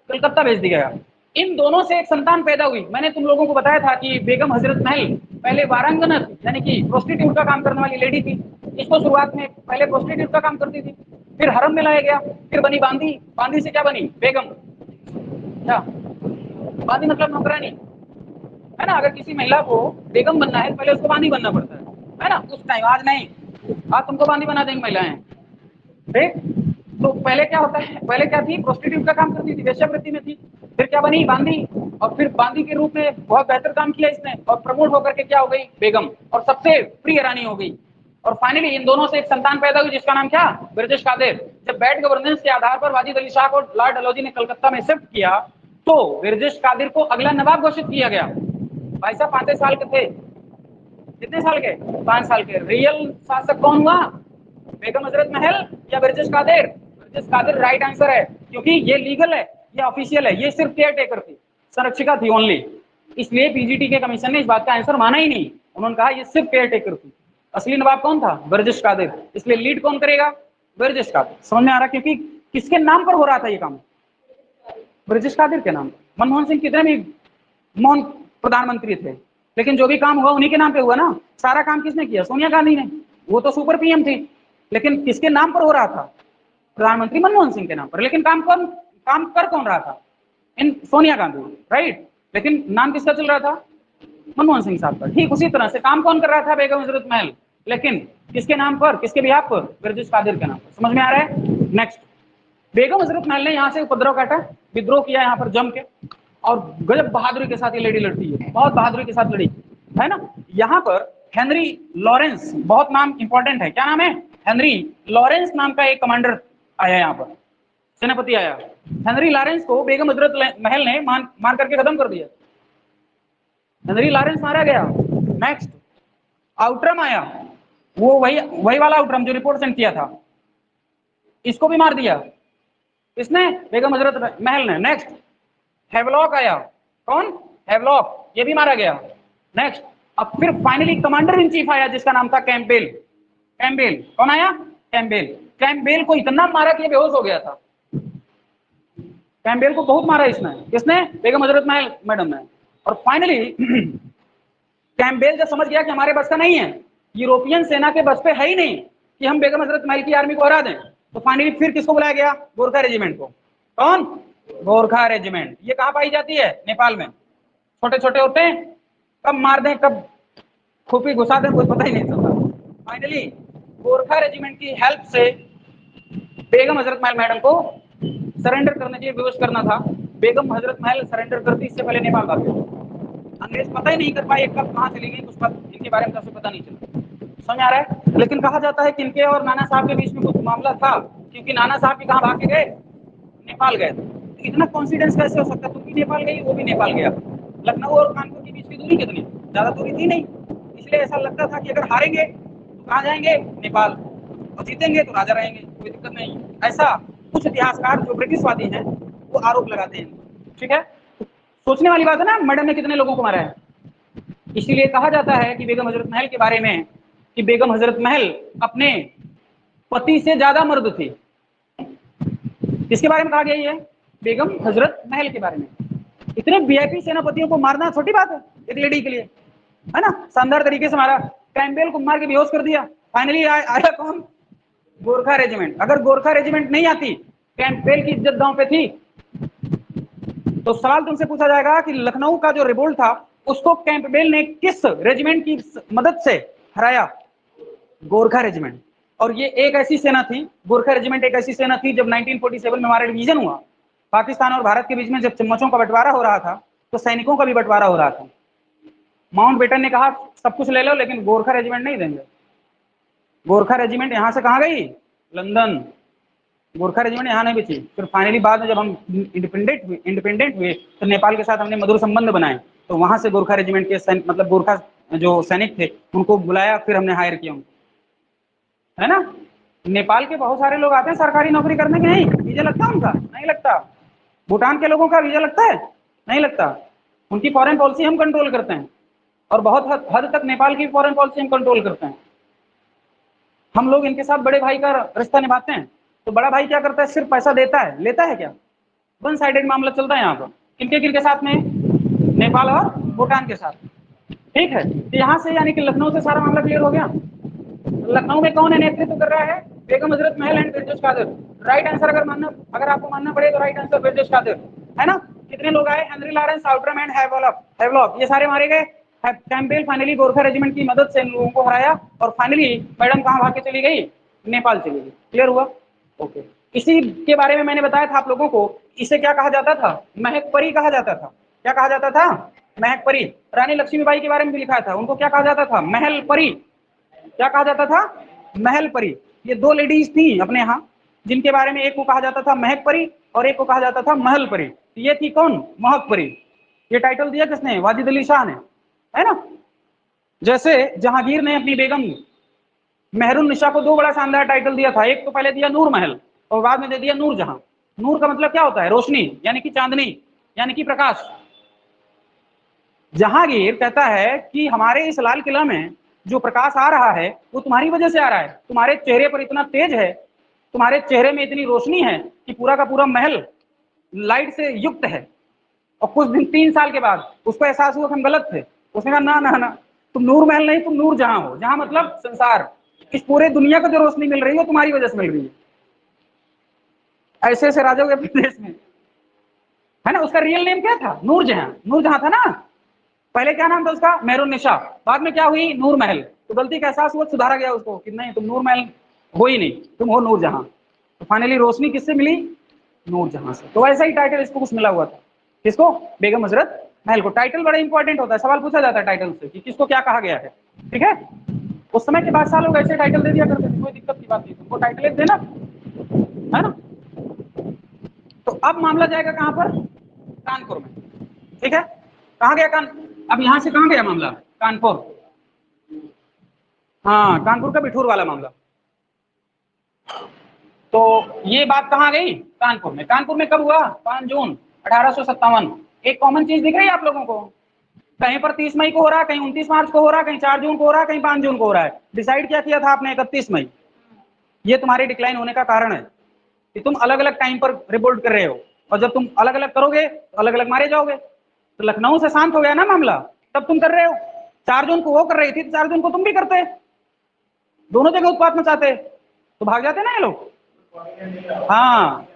कलकत्ता भेज दिया गया। इन दोनों से एक संतान पैदा हुई। मैंने तुम लोगों को बताया था कि बेगम हजरत महल पहले वारांगना थी, यानी कि प्रोस्टिट्यूट का काम करने वाली लेडी थी। इसको शुरुआत में पहले प्रोस्टिट्यूट का काम करती थी, फिर हरम में लाया गया, फिर बनी बांदी, बांदी से क्या बनी, बेगम। क्या बांदी मतलब नौकरानी, है ना। अगर किसी महिला को बेगम बनना है पहले उसको बांदी बनना पड़ता है ना, उस टाइम, आज नहीं, आज तुमको बांदी बना देंगे महिलाएं, ठीक। तो पहले क्या होता है, पहले क्या थी, प्रोस्टिट्यूट का काम करती थी, वेश्यावृत्ति में थी, फिर क्या बनी, बांदी, और फिर बांदी के रूप में बहुत बेहतर काम किया इसने, और प्रमोट होकर के क्या हो गई, बेगम, और सबसे प्रिय रानी हो गई। और फाइनली इन दोनों से एक संतान पैदा हुई जिसका नाम क्या, ब्रिटिश कादिर। जब बैड गवर्नेंस के आधार पर वाजिद अली शाह को लॉर्ड डलहौजी ने कलकत्ता में शिफ्ट किया तो ब्रिटिश कादिर को अगला नवाब घोषित किया गया। भाई साहब 5 साल के थे, कितने साल के, 5 साल के। रियल शासक कौन हुआ, बेगम हजरत महल या British Kadir, British Kadir right answer है, क्योंकि ये लीगल है, ये ऑफिशियल है, ये सिर्फ केयर टेकर थी, संरक्षिका थी ओनली। इसलिए पीजीटी के कमीशन ने इस बात का आंसर माना ही नहीं, उन्होंने कहा ये सिर्फ केयर टेकर थी। असली नवाब कौन था, ब्रिटिश कादिर, इसलिए लीड कौन करेगा, ब्रिटिश कादिर। समझ में आ रहा, क्योंकि किसके नाम पर हो रहा था ये काम, ब्रिटिश कादिर के नाम पर। मनमोहन सिंह कितने भी मौन प्रधानमंत्री थे, लेकिन जो भी काम हुआ उन्हीं के नाम पे हुआ ना। सारा काम किसने किया, सोनिया गांधी ने, वो तो सुपर पीएम थी, लेकिन किसके नाम पर हो रहा था, प्रधानमंत्री मनमोहन सिंह के नाम पर। लेकिन काम कर कौन रहा था, इन सोनिया गांधी, राइट, लेकिन नाम किसका चल रहा था, मनमोहन सिंह साहब का। ठीक उसी तरह से काम कौन कर रहा था, बेगम हजरत महल, लेकिन किसके नाम पर, किसके बिहाफ पर, ब्रिटिश कादिर के नाम पर। समझ में आ रहा है। नेक्स्ट, बेगम हजरत महल ने यहाँ से उपद्रव काटा, विद्रोह किया यहाँ पर जम के, और गजब बहादुरी के साथ ये लेडी लड़ती है, बहुत बहादुरी के साथ लड़ी, है ना। यहाँ पर हेनरी लॉरेंस, बहुत नाम इंपॉर्टेंट है, क्या नाम है, हेनरी लॉरेंस नाम का एक कमांडर आया यहाँ पर, सेनापति आया। हेनरी लॉरेंस को बेगम हजरत महल ने मार करके खत्म कर दिया, हेनरी लॉरेंस मारा गया। नेक्स्ट, आउटरम आया, वो वही वाला आउटरम जो रिपोर्ट सेंड किया था, इसको भी मार दिया, इसने, बेगम हजरत महल ने। नेक्स्ट, हेवलॉक आया, कौन, हेवलॉक, ये भी मारा गया। नेक्स्ट, अब फिर फाइनली कमांडर इन चीफ आया जिसका नाम था कैंपबेल। कैंपबेल कौन आया, कैंपबेल। कैंपबेल को इतना मारा कि बेहोश हो गया था, कैंपबेल को बहुत मारा इसने, किसने, बेगम हजरत महल मैडम ने। और फाइनली कैंपबेल जब समझ गया कि हमारे बस का नहीं है, यूरोपियन सेना के बस पे है ही नहीं कि हम बेगम हजरत महल की आर्मी को हरा दें, तो फाइनली फिर किसको बुलाया गया, गोरखा रेजिमेंट को। कौन, गोरखा रेजिमेंट। ये कहाँ पाई जाती है, नेपाल में। छोटे छोटे होते हैं, कब मार दें कब खुफी घुसा दें कोई पता ही नहीं चलता। फाइनली गोरखा रेजिमेंट की हेल्प से बेगम हजरत महल मैडम को सरेंडर करने के लिए विवश करना था। बेगम हजरत महल सरेंडर करती इससे पहले नेपाल भागे, अंग्रेज पता ही नहीं कर पाए कब कहाँ चली गई, कुछ पता इनके बारे में कैसे पता नहीं चला। समझ आ रहा है। लेकिन कहा जाता है कि इनके और नाना साहब के बीच में कुछ मामला था, क्योंकि नाना साहब भी कहाँ भाग के गए, नेपाल गए। तो इतना कॉन्फिडेंस कैसे हो सकता है, तुम भी नेपाल गई, वो भी नेपाल गया। लखनऊ और कानपुर के बीच की दूरी कितनी, ज्यादा दूरी थी नहीं, इसलिए ऐसा लगता था कि अगर हारेंगे तो कहाँ जाएंगे, नेपाल, और जीतेंगे तो राजा रहेंगे, कोई दिक्कत नहीं। ऐसा कुछ इतिहासकार जो ब्रिटिशवादी हैं वो आरोप लगाते हैं। ठीक है, सोचने वाली बात है ना, मैडम ने कितने लोगों को मारा है। इसीलिए कहा जाता है कि बेगम हजरत महल के बारे में कि बेगम हजरत महल अपने पति से ज्यादा मर्द थी। किसके बारे में कहा गया ये? बेगम हजरत महल के बारे में। इतने वीआईपी सेनापतियों को मारना छोटी बात है एक लेडी के लिए, है ना। शानदार तरीके से मारा, कैंपबेल को मार के बेहोश कर दिया। फाइनली आया कौन? गोरखा रेजिमेंट। अगर गोरखा रेजिमेंट नहीं आती, कैंपबेल की इज्जत दांव पे थी। तो सवाल तुमसे पूछा जाएगा कि लखनऊ का जो रिवोल्ट था उसको कैंपबेल ने किस रेजिमेंट की मदद से हराया? गोरखा रेजिमेंट। और ये एक ऐसी सेना थी, गोरखा रेजिमेंट एक ऐसी सेना थी, जब 1947 में हमारा डिवीजन हुआ पाकिस्तान और भारत के बीच में, जब चम्मचों का बंटवारा हो रहा था तो सैनिकों का भी बंटवारा हो रहा था। माउंटबेटन ने कहा सब कुछ ले लो लेकिन गोरखा रेजिमेंट नहीं देंगे। गोरखा रेजिमेंट यहां से कहां गई? लंदन। गोरखा रेजिमेंट यहाँ नहीं बची। फिर फाइनली बाद में जब हम इंडिपेंडेंट हुए तो नेपाल के साथ हमने मधुर संबंध बनाए, तो वहां से गोरखा रेजिमेंट के मतलब गोरखा जो सैनिक थे उनको बुलाया, फिर हमने हायर किया उनको, है ना। नेपाल के बहुत सारे लोग आते हैं सरकारी नौकरी करने के, नहीं वीजा लगता है उनका? नहीं लगता। भूटान के लोगों का वीजा लगता है? नहीं लगता। उनकी फॉरेन पॉलिसी हम कंट्रोल करते हैं, और बहुत हद तक नेपाल की फॉरेन पॉलिसी हम कंट्रोल करते हैं। हम लोग इनके साथ बड़े भाई का रिश्ता निभाते हैं। तो बड़ा भाई क्या करता है? सिर्फ पैसा देता है, लेता है क्या? वन साइडेड मामला चलता है यहाँ पर। किनके साथ में? नेपाल और भूटान के साथ। ठीक है, तो यहाँ से यानी कि लखनऊ से सारा मामला क्लियर हो गया। लखनऊ में कौन है नेतृत्व कर रहा है? बेगम हजरत महल एंड बिरजोश कादिर। राइट आंसर अगर आपको मानना पड़े तो राइट आंसर बिरजोश कादिर, है ना। कितने लोग आए? Henry Lawrence, Outram and Havelock, ये सारे मारे गए। कैंपबेल फाइनली गोरखा रेजिमेंट की मदद से इन लोगों को हराया, और फाइनली मैडम कहाँ भाग के चली गई? नेपाल चली गई। क्लियर हुआ? ओके। इसी के बारे में मैंने बताया था आप लोगों को, इसे क्या कहा जाता था? महक परी कहा जाता था। क्या कहा जाता था? महक परी। रानी लक्ष्मीबाई के बारे में भी लिखा था, उनको क्या कहा जाता था? महल परी। क्या कहा जाता था? महल परी। ये दो लेडीज थी अपने यहाँ, जिनके बारे में एक को कहा जाता था महक परी और एक को कहा जाता था महल परी। ये थी कौन? महक परी। ये टाइटल दिया किसने? वाजिद अली शाह ने, है ना। जैसे जहांगीर ने अपनी बेगम मेहरुन्निसा को दो बड़ा शानदार टाइटल दिया था। एक तो पहले दिया नूर महल और बाद में दे दिया नूर जहां। नूर का मतलब क्या होता है? रोशनी, यानी कि चांदनी, यानी कि प्रकाश। जहांगीर कहता है कि हमारे इस लाल किला में जो प्रकाश आ रहा है वो तुम्हारी वजह से आ रहा है। तुम्हारे चेहरे पर इतना तेज है, तुम्हारे चेहरे में इतनी रोशनी है कि पूरा का पूरा महल लाइट से युक्त है। और कुछ दिन 3 साल के बाद उसको एहसास हुआ कि हम गलत थे। उसने कहा ना ना ना, तुम नूर महल नहीं, तुम नूर जहां हो। जहां मतलब संसार। इस पूरे दुनिया को जो रोशनी मिल रही है तुम्हारी वजह से मिल रही है। ऐसे ऐसे राजाओं के अपने देश में, है ना। उसका रियल नेम क्या था? नूर जहां। नूर जहां था ना। पहले क्या नाम था उसका? मेहरुन्निसा। बाद में क्या हुई? नूर महल। तो गलती का एहसास हुआ, सुधारा गया उसको कि नहीं तुम नूर महल हो ही नहीं, तुम हो नूर जहां। तो फाइनली रोशनी किससे मिली? नूर जहां से। तो ऐसा ही टाइटल इसको कुछ मिला हुआ था। किसको? बेगम हजरत महल को। टाइटल बड़ा इंपॉर्टेंट होता है, सवाल पूछा जाता है टाइटल से कि किसको क्या कहा गया है। ठीक है, उस समय के बादशाह लोग ऐसे टाइटल दे दिया करते थे, कोई दिक्कत की बात नहीं, तुमको टाइटल देना, है ना। तो अब मामला जाएगा कहां पर? कानपुर में। ठीक है, कहां गया अब यहां से कहां गया मामला? कानपुर। हाँ, कानपुर का बिठूर वाला मामला। तो ये बात कहां गई? कानपुर में। कानपुर में कब हुआ? 5 जून 1857। एक कॉमन चीज दिख रही है आप लोगों को? कहीं पर 30 मई को हो रहा है, कहीं 29 मार्च को हो रहा है, कहीं 4 जून को हो रहा है, कहीं 5 जून को हो रहा है। डिसाइड क्या किया था आपने? 31 मई। ये तुम्हारे डिक्लाइन होने का कारण है कि तुम अलग अलग टाइम पर रिपोर्ट कर रहे हो, और जब तुम अलग अलग करोगे तो अलग अलग मारे जाओगे। तो लखनऊ से शांत हो गया ना मामला, तब तुम कर रहे हो। 4 जून को वो कर रही थी तो 4 जून को तुम भी करते, दोनों जगह उत्पात मचाते, तो भाग जाते ना ये लोग। हाँ,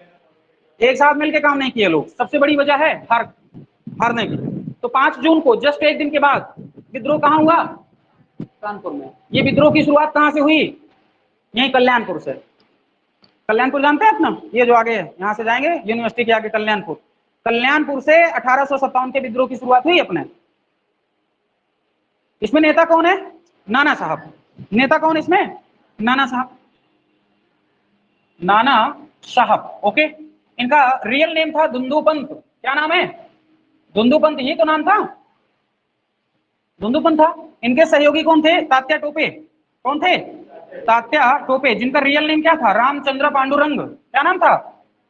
एक साथ मिलकर काम नहीं किए लोग, सबसे बड़ी वजह है हारने की। तो 5 जून को जस्ट एक दिन के बाद विद्रोह कहां हुआ? कानपुर में। ये विद्रोह की शुरुआत कहां से हुई? यही कल्याणपुर से। कल्याणपुर जानते हैं अपना, ये जो आगे यहाँ से जाएंगे यूनिवर्सिटी के आगे कल्याणपुर, कल्याणपुर से 1857 के विद्रोह की शुरुआत हुई अपने। इसमें नेता कौन है? नाना साहब। नेता कौन इसमें? नाना साहब। नाना साहब, ओके। इनका रियल नेम था धुंधुपंत। क्या नाम है? धुंधुपंत, ही तो नाम था, धुंधुपंत था। इनके सहयोगी कौन थे? तात्या टोपे। कौन थे? तात्या टोपे, जिनका रियल नेम क्या था? रामचंद्र पांडुरंग। क्या नाम था?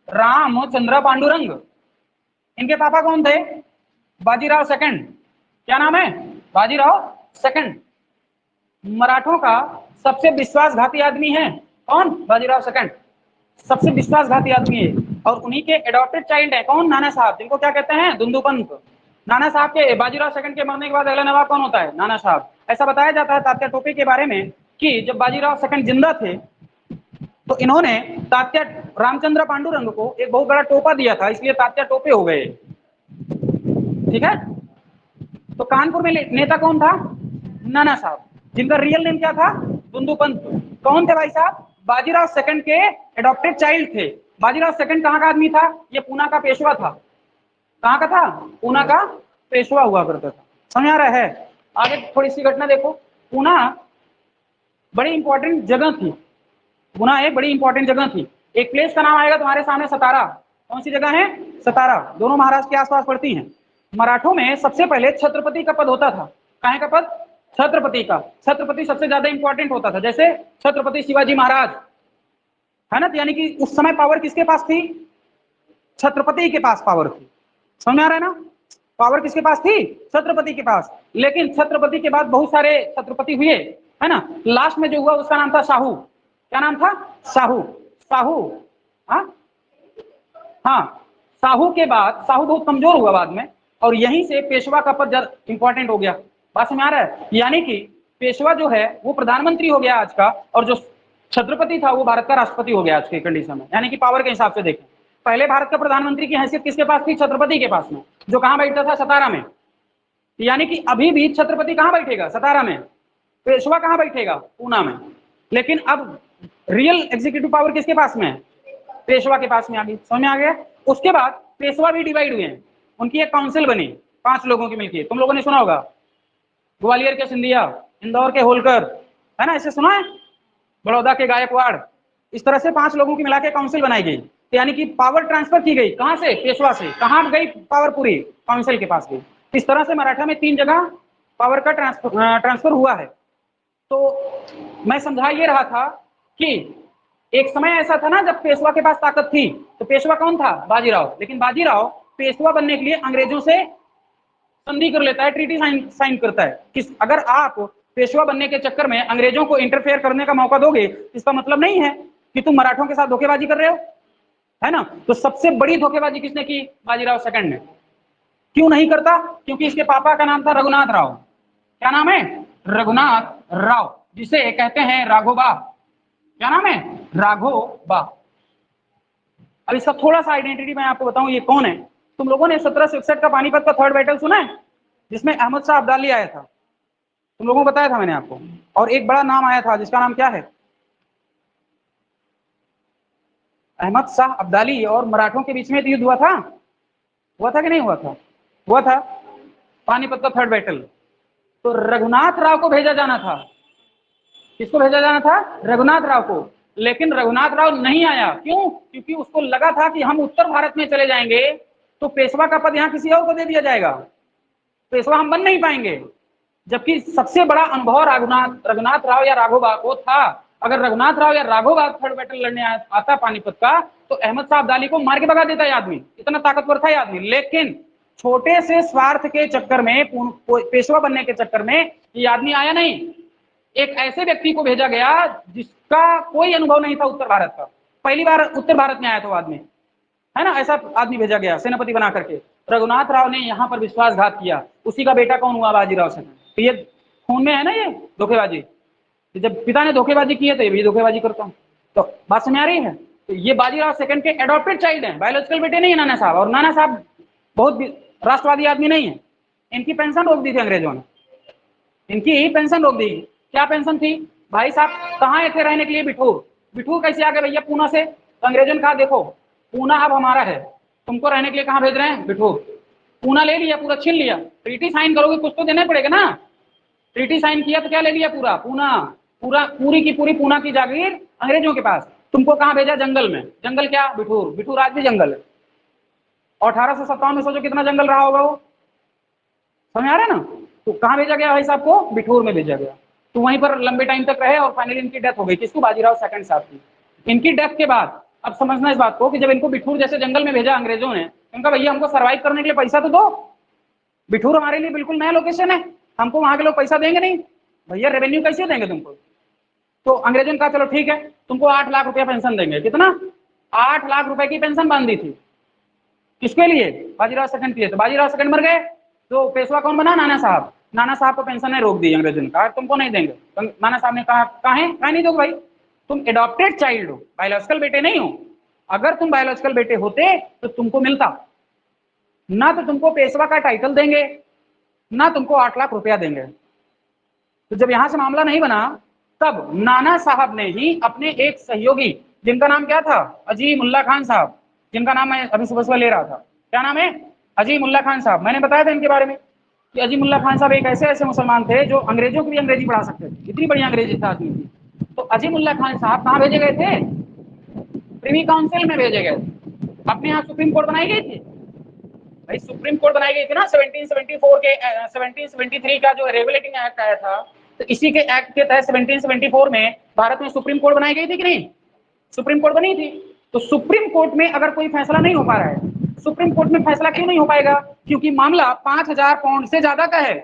रामचंद्र पांडुरंग। इनके पापा कौन थे? बाजीराव सेकंड। क्या नाम है? बाजीराव सेकंड। मराठों का सबसे विश्वासघाती आदमी है कौन? बाजीराव सेकंड सबसे विश्वासघाती आदमी है। और उन्हीं के एडॉप्टेड चाइल्ड है कौन? नाना साहब, जिनको क्या कहते हैं? दुंदुपंत। नाना साहब के, बाजीराव सेकंड के मरने के बाद अगला नवाब कौन होता है? नाना साहब। ऐसा बताया जाता है तात्या टोपे के बारे में कि जब बाजीराव सेकंड जिंदा थे तो इन्होंने तात्या रामचंद्र पांडुरंग को एक बहुत बड़ा टोपा दिया था, इसलिए तात्या टोपे हो गए। ठीक है। तो कानपुर में नेता कौन था? नाना साहब, जिनका रियल नेम क्या था? दुंदुपंत। कौन थे भाई साहब? बाजीराव सेकंड के एडॉप्टेड चाइल्ड थे। बाजीराव सेकंड कहाँ का आदमी था? ये पूना का पेशवा था। कहाँ का था? पूना का पेशवा हुआ करता था। समझ आ रहा है? आगे थोड़ी सी घटना देखो। पूना बड़ी इंपॉर्टेंट जगह थी। पूना एक बड़ी इंपॉर्टेंट जगह थी। एक प्लेस का नाम आएगा तुम्हारे सामने, सतारा। कौन सी जगह है? सतारा। दोनों महाराष्ट्र के आसपास पड़ती हैं। मराठों में सबसे पहले छत्रपति का पद होता था। काहे का पद? छत्रपति का। छत्रपति सबसे ज्यादा इंपॉर्टेंट होता था। जैसे छत्रपति शिवाजी महाराज है ना, यानी कि उस समय पावर किसके पास थी? छत्रपति के पास पावर थी। समझ आ रहा है ना? पावर किसके पास थी? छत्रपति के पास। लेकिन छत्रपति के बाद बहुत सारे छत्रपति हुए, है ना। लास्ट में जो हुआ उसका नाम था शाहू। क्या नाम था? शाहू। शाहू, हाँ हाँ, शाहू के बाद शाहू बहुत कमजोर हुआ बाद में, और यहीं से पेशवा का पद इंपॉर्टेंट हो गया। बात समझ आ रहा है? यानी कि पेशवा जो है वो प्रधानमंत्री हो गया आज का, और जो छत्रपति था वो भारत का राष्ट्रपति हो गया आज के कंडीशन में। यानी कि पावर के हिसाब से देखें, पहले भारत का प्रधानमंत्री की हैसियत किसके पास थी? छत्रपति के पास में, जो कहां बैठता था? सतारा में। यानी कि अभी भी छत्रपति कहां बैठेगा? सतारा में। पेशवा कहां बैठेगा? पूना में। लेकिन अब रियल एग्जीक्यूटिव पावर किसके पास में है? पेशवा के पास में आ गई। समझ में आ गया? उसके बाद पेशवा भी डिवाइड हुए हैं, उनकी एक काउंसिल बनी 5 लोगों की मिलकर। तुम लोगों ने सुना होगा, ग्वालियर के सिंधिया, इंदौर के होलकर, है ना, ऐसे सुना है, बड़ौदा के गायकवाड़। इस तरह से 5 लोगों की मिला के काउंसिल बनाई गई। तो यानी कि पावर ट्रांसफर की गई कहां से? पेशवा से। कहां गई पावर? पूरी काउंसिल के पास गई। इस तरह से मराठा में 3 जगह पावर का ट्रांसफर हुआ है। तो मैं समझा ये रहा था कि एक समय ऐसा था ना जब पेशवा के पास ताकत थी। तो पेशवा कौन था? बाजीराव। लेकिन बाजीराव पेशवा बनने के लिए अंग्रेजों से संधि कर लेता है, ट्रीटी साइन करता है। किस, अगर आप पेशवा बनने के चक्कर में अंग्रेजों को इंटरफेयर करने का मौका दोगे, इसका मतलब नहीं है कि तुम मराठों के साथ धोखेबाजी कर रहे हो, है ना। तो सबसे बड़ी धोखेबाजी किसने की? बाजीराव सेकंड ने। क्यों नहीं करता? क्योंकि इसके पापा का नाम था रघुनाथ राव। क्या नाम है? रघुनाथ राव, जिसे कहते हैं राघोबा। क्या नाम है? राघोबा। अब इसका थोड़ा सा आइडेंटिटी मैं आपको बताऊं, ये कौन है। तुम लोगों ने 1761 का पानीपत का 3rd बैटल सुना है, जिसमें अहमद शाह अब्दाली आया था। तुम लोगों को बताया था मैंने आपको। और एक बड़ा नाम आया था जिसका नाम क्या है? अहमद शाह अब्दाली और मराठों के बीच में युद्ध हुआ था कि नहीं हुआ था? हुआ था, पानीपत का 3rd बैटल। तो रघुनाथ राव को भेजा जाना था। किसको भेजा जाना था? रघुनाथ राव को। लेकिन रघुनाथ राव नहीं आया। क्यों? क्योंकि उसको लगा था कि हम उत्तर भारत में चले जाएंगे तो पेशवा का पद यहाँ किसी और को दे दिया जाएगा, पेशवा हम बन नहीं पाएंगे। जबकि सबसे बड़ा अनुभव रघुनाथ राव या राघोबा को था। अगर रघुनाथ राव या राघोबा 3rd बैटल लड़ने आता पानीपत का, तो अहमद शाह अब्दाली को मार के भगा देता है आदमी। इतना ताकतवर था आदमी। लेकिन छोटे से स्वार्थ के चक्कर में, पेशवा बनने के चक्कर में ये आदमी आया नहीं। एक ऐसे व्यक्ति को भेजा गया जिसका कोई अनुभव नहीं था उत्तर भारत का, पहली बार उत्तर भारत में आया था वो आदमी, है ना। ऐसा आदमी भेजा गया सेनापति बना करके। रघुनाथ राव ने यहाँ पर विश्वासघात किया। उसी का बेटा कौन हुआ? बाजीराव सेकंड। तो ये खून में है ना, ये धोखेबाजी। तो जब पिता ने धोखेबाजी की है तो ये भी धोखेबाजी करता हूँ। तो बात समझ आ रही है? तो ये बाजीराव सेकंड के एडॉप्टेड चाइल्ड हैं, बायोलॉजिकल बेटे नहीं है नाना साहब। और नाना साहब बहुत राष्ट्रवादी आदमी नहीं है। इनकी पेंशन रोक दी थी अंग्रेजों ने, इनकी पेंशन रोक दी। क्या पेंशन थी भाई साहब? कहाँ आए थे रहने के लिए? बिठूर। बिठूर कैसे आ गए भैया पूना से? तो अंग्रेजों ने कहा देखो पूना अब हमारा है, तुमको रहने के लिए कहाँ भेज रहे हैं? बिठूर। पूना ले लिया, पूरा छीन लिया। ट्रीटी साइन करोगे कुछ तो देना पड़ेगा ना। ट्रीटी साइन किया तो क्या ले लिया? पूरा पूना, पूरी की पूरी पूना की जागीर अंग्रेजों के पास। तुमको कहाँ भेजा? जंगल में। जंगल क्या? बिठूर। बिठूर आज भी जंगल है। और 1857 में सोचो कितना जंगल रहा होगा वो। समझ आ रहा है ना? तो कहाँ भेजा गया भाई साहब को? बिठूर में भेजा गया। तो वहीं पर लंबे टाइम तक रहे और फाइनली इनकी डेथ हो गई। किसको? बाजीराव सेकंड साहब की। इनकी डेथ के बाद अब समझना इस बात को कि जब इनको बिठूर जैसे जंगल में भेजा अंग्रेजों ने, उनका भैया हमको सर्वाइव करने के लिए पैसा तो दो, बिठूर हमारे लिए बिल्कुल नया लोकेशन है, हमको वहां के लोग पैसा देंगे नहीं, भैया रेवेन्यू कैसे देंगे तुमको। तो अंग्रेजों ने कहा चलो ठीक है, तुमको 8 लाख रुपया पेंशन देंगे। कितना? 8 लाख रुपए की पेंशन बांध दी थी। किसके लिए? बाजीराव सेकंड के लिए। तो बाजीराव सेकंड मर गए तो पेशवा कौन बना? नाना साहब। नाना साहब को पेंशन ने रोक दी अंग्रेजों ने, कहा तुमको नहीं देंगे। तो नाना साहब ने कहा काहे नहीं दोगे भाई, तुम एडॉप्टेड चाइल्ड हो, बायोलॉजिकल बेटे नहीं हो। अगर तुम बायोलॉजिकल बेटे होते तो तुमको मिलता, ना तो तुमको पेशवा का टाइटल देंगे, ना तुमको 8 लाख रुपया देंगे। तो जब यहां से मामला नहीं बना, तब नाना साहब ने ही अपने एक सहयोगी, जिनका नाम क्या था? अजीमुल्ला खान साहब, जिनका नाम मैं अभी सुबह सुबह ले रहा था, क्या नाम है? अजीमुल्ला खान साहब। मैंने बताया था इनके बारे में कि अजीमुल्ला खान साहब एक ऐसे ऐसे मुसलमान थे जो अंग्रेजों की भी अंग्रेजी पढ़ा सकते थे, इतनी बढ़िया अंग्रेजी था आदमी की। तो अजीमुल्ला खान साहब कहाँ भेजे गए थे? प्रिवी काउंसिल में भेजे गए थे। अपने यहाँ सुप्रीम कोर्ट बनाई गई थी भाई, सुप्रीम कोर्ट बनाई गई थी ना 1774 के 1773 का जो रेगुलेटिंग एक्ट आया था, तो इसी के एक्ट के तहत 1774 में भारत में सुप्रीम कोर्ट बनाई गई थी कि नहीं? सुप्रीम कोर्ट बनी थी। तो सुप्रीम कोर्ट में अगर कोई फैसला नहीं हो पा रहा है, सुप्रीम कोर्ट में फैसला क्यों नहीं हो पाएगा? क्योंकि मामला 5000 पाउंड से ज्यादा का है।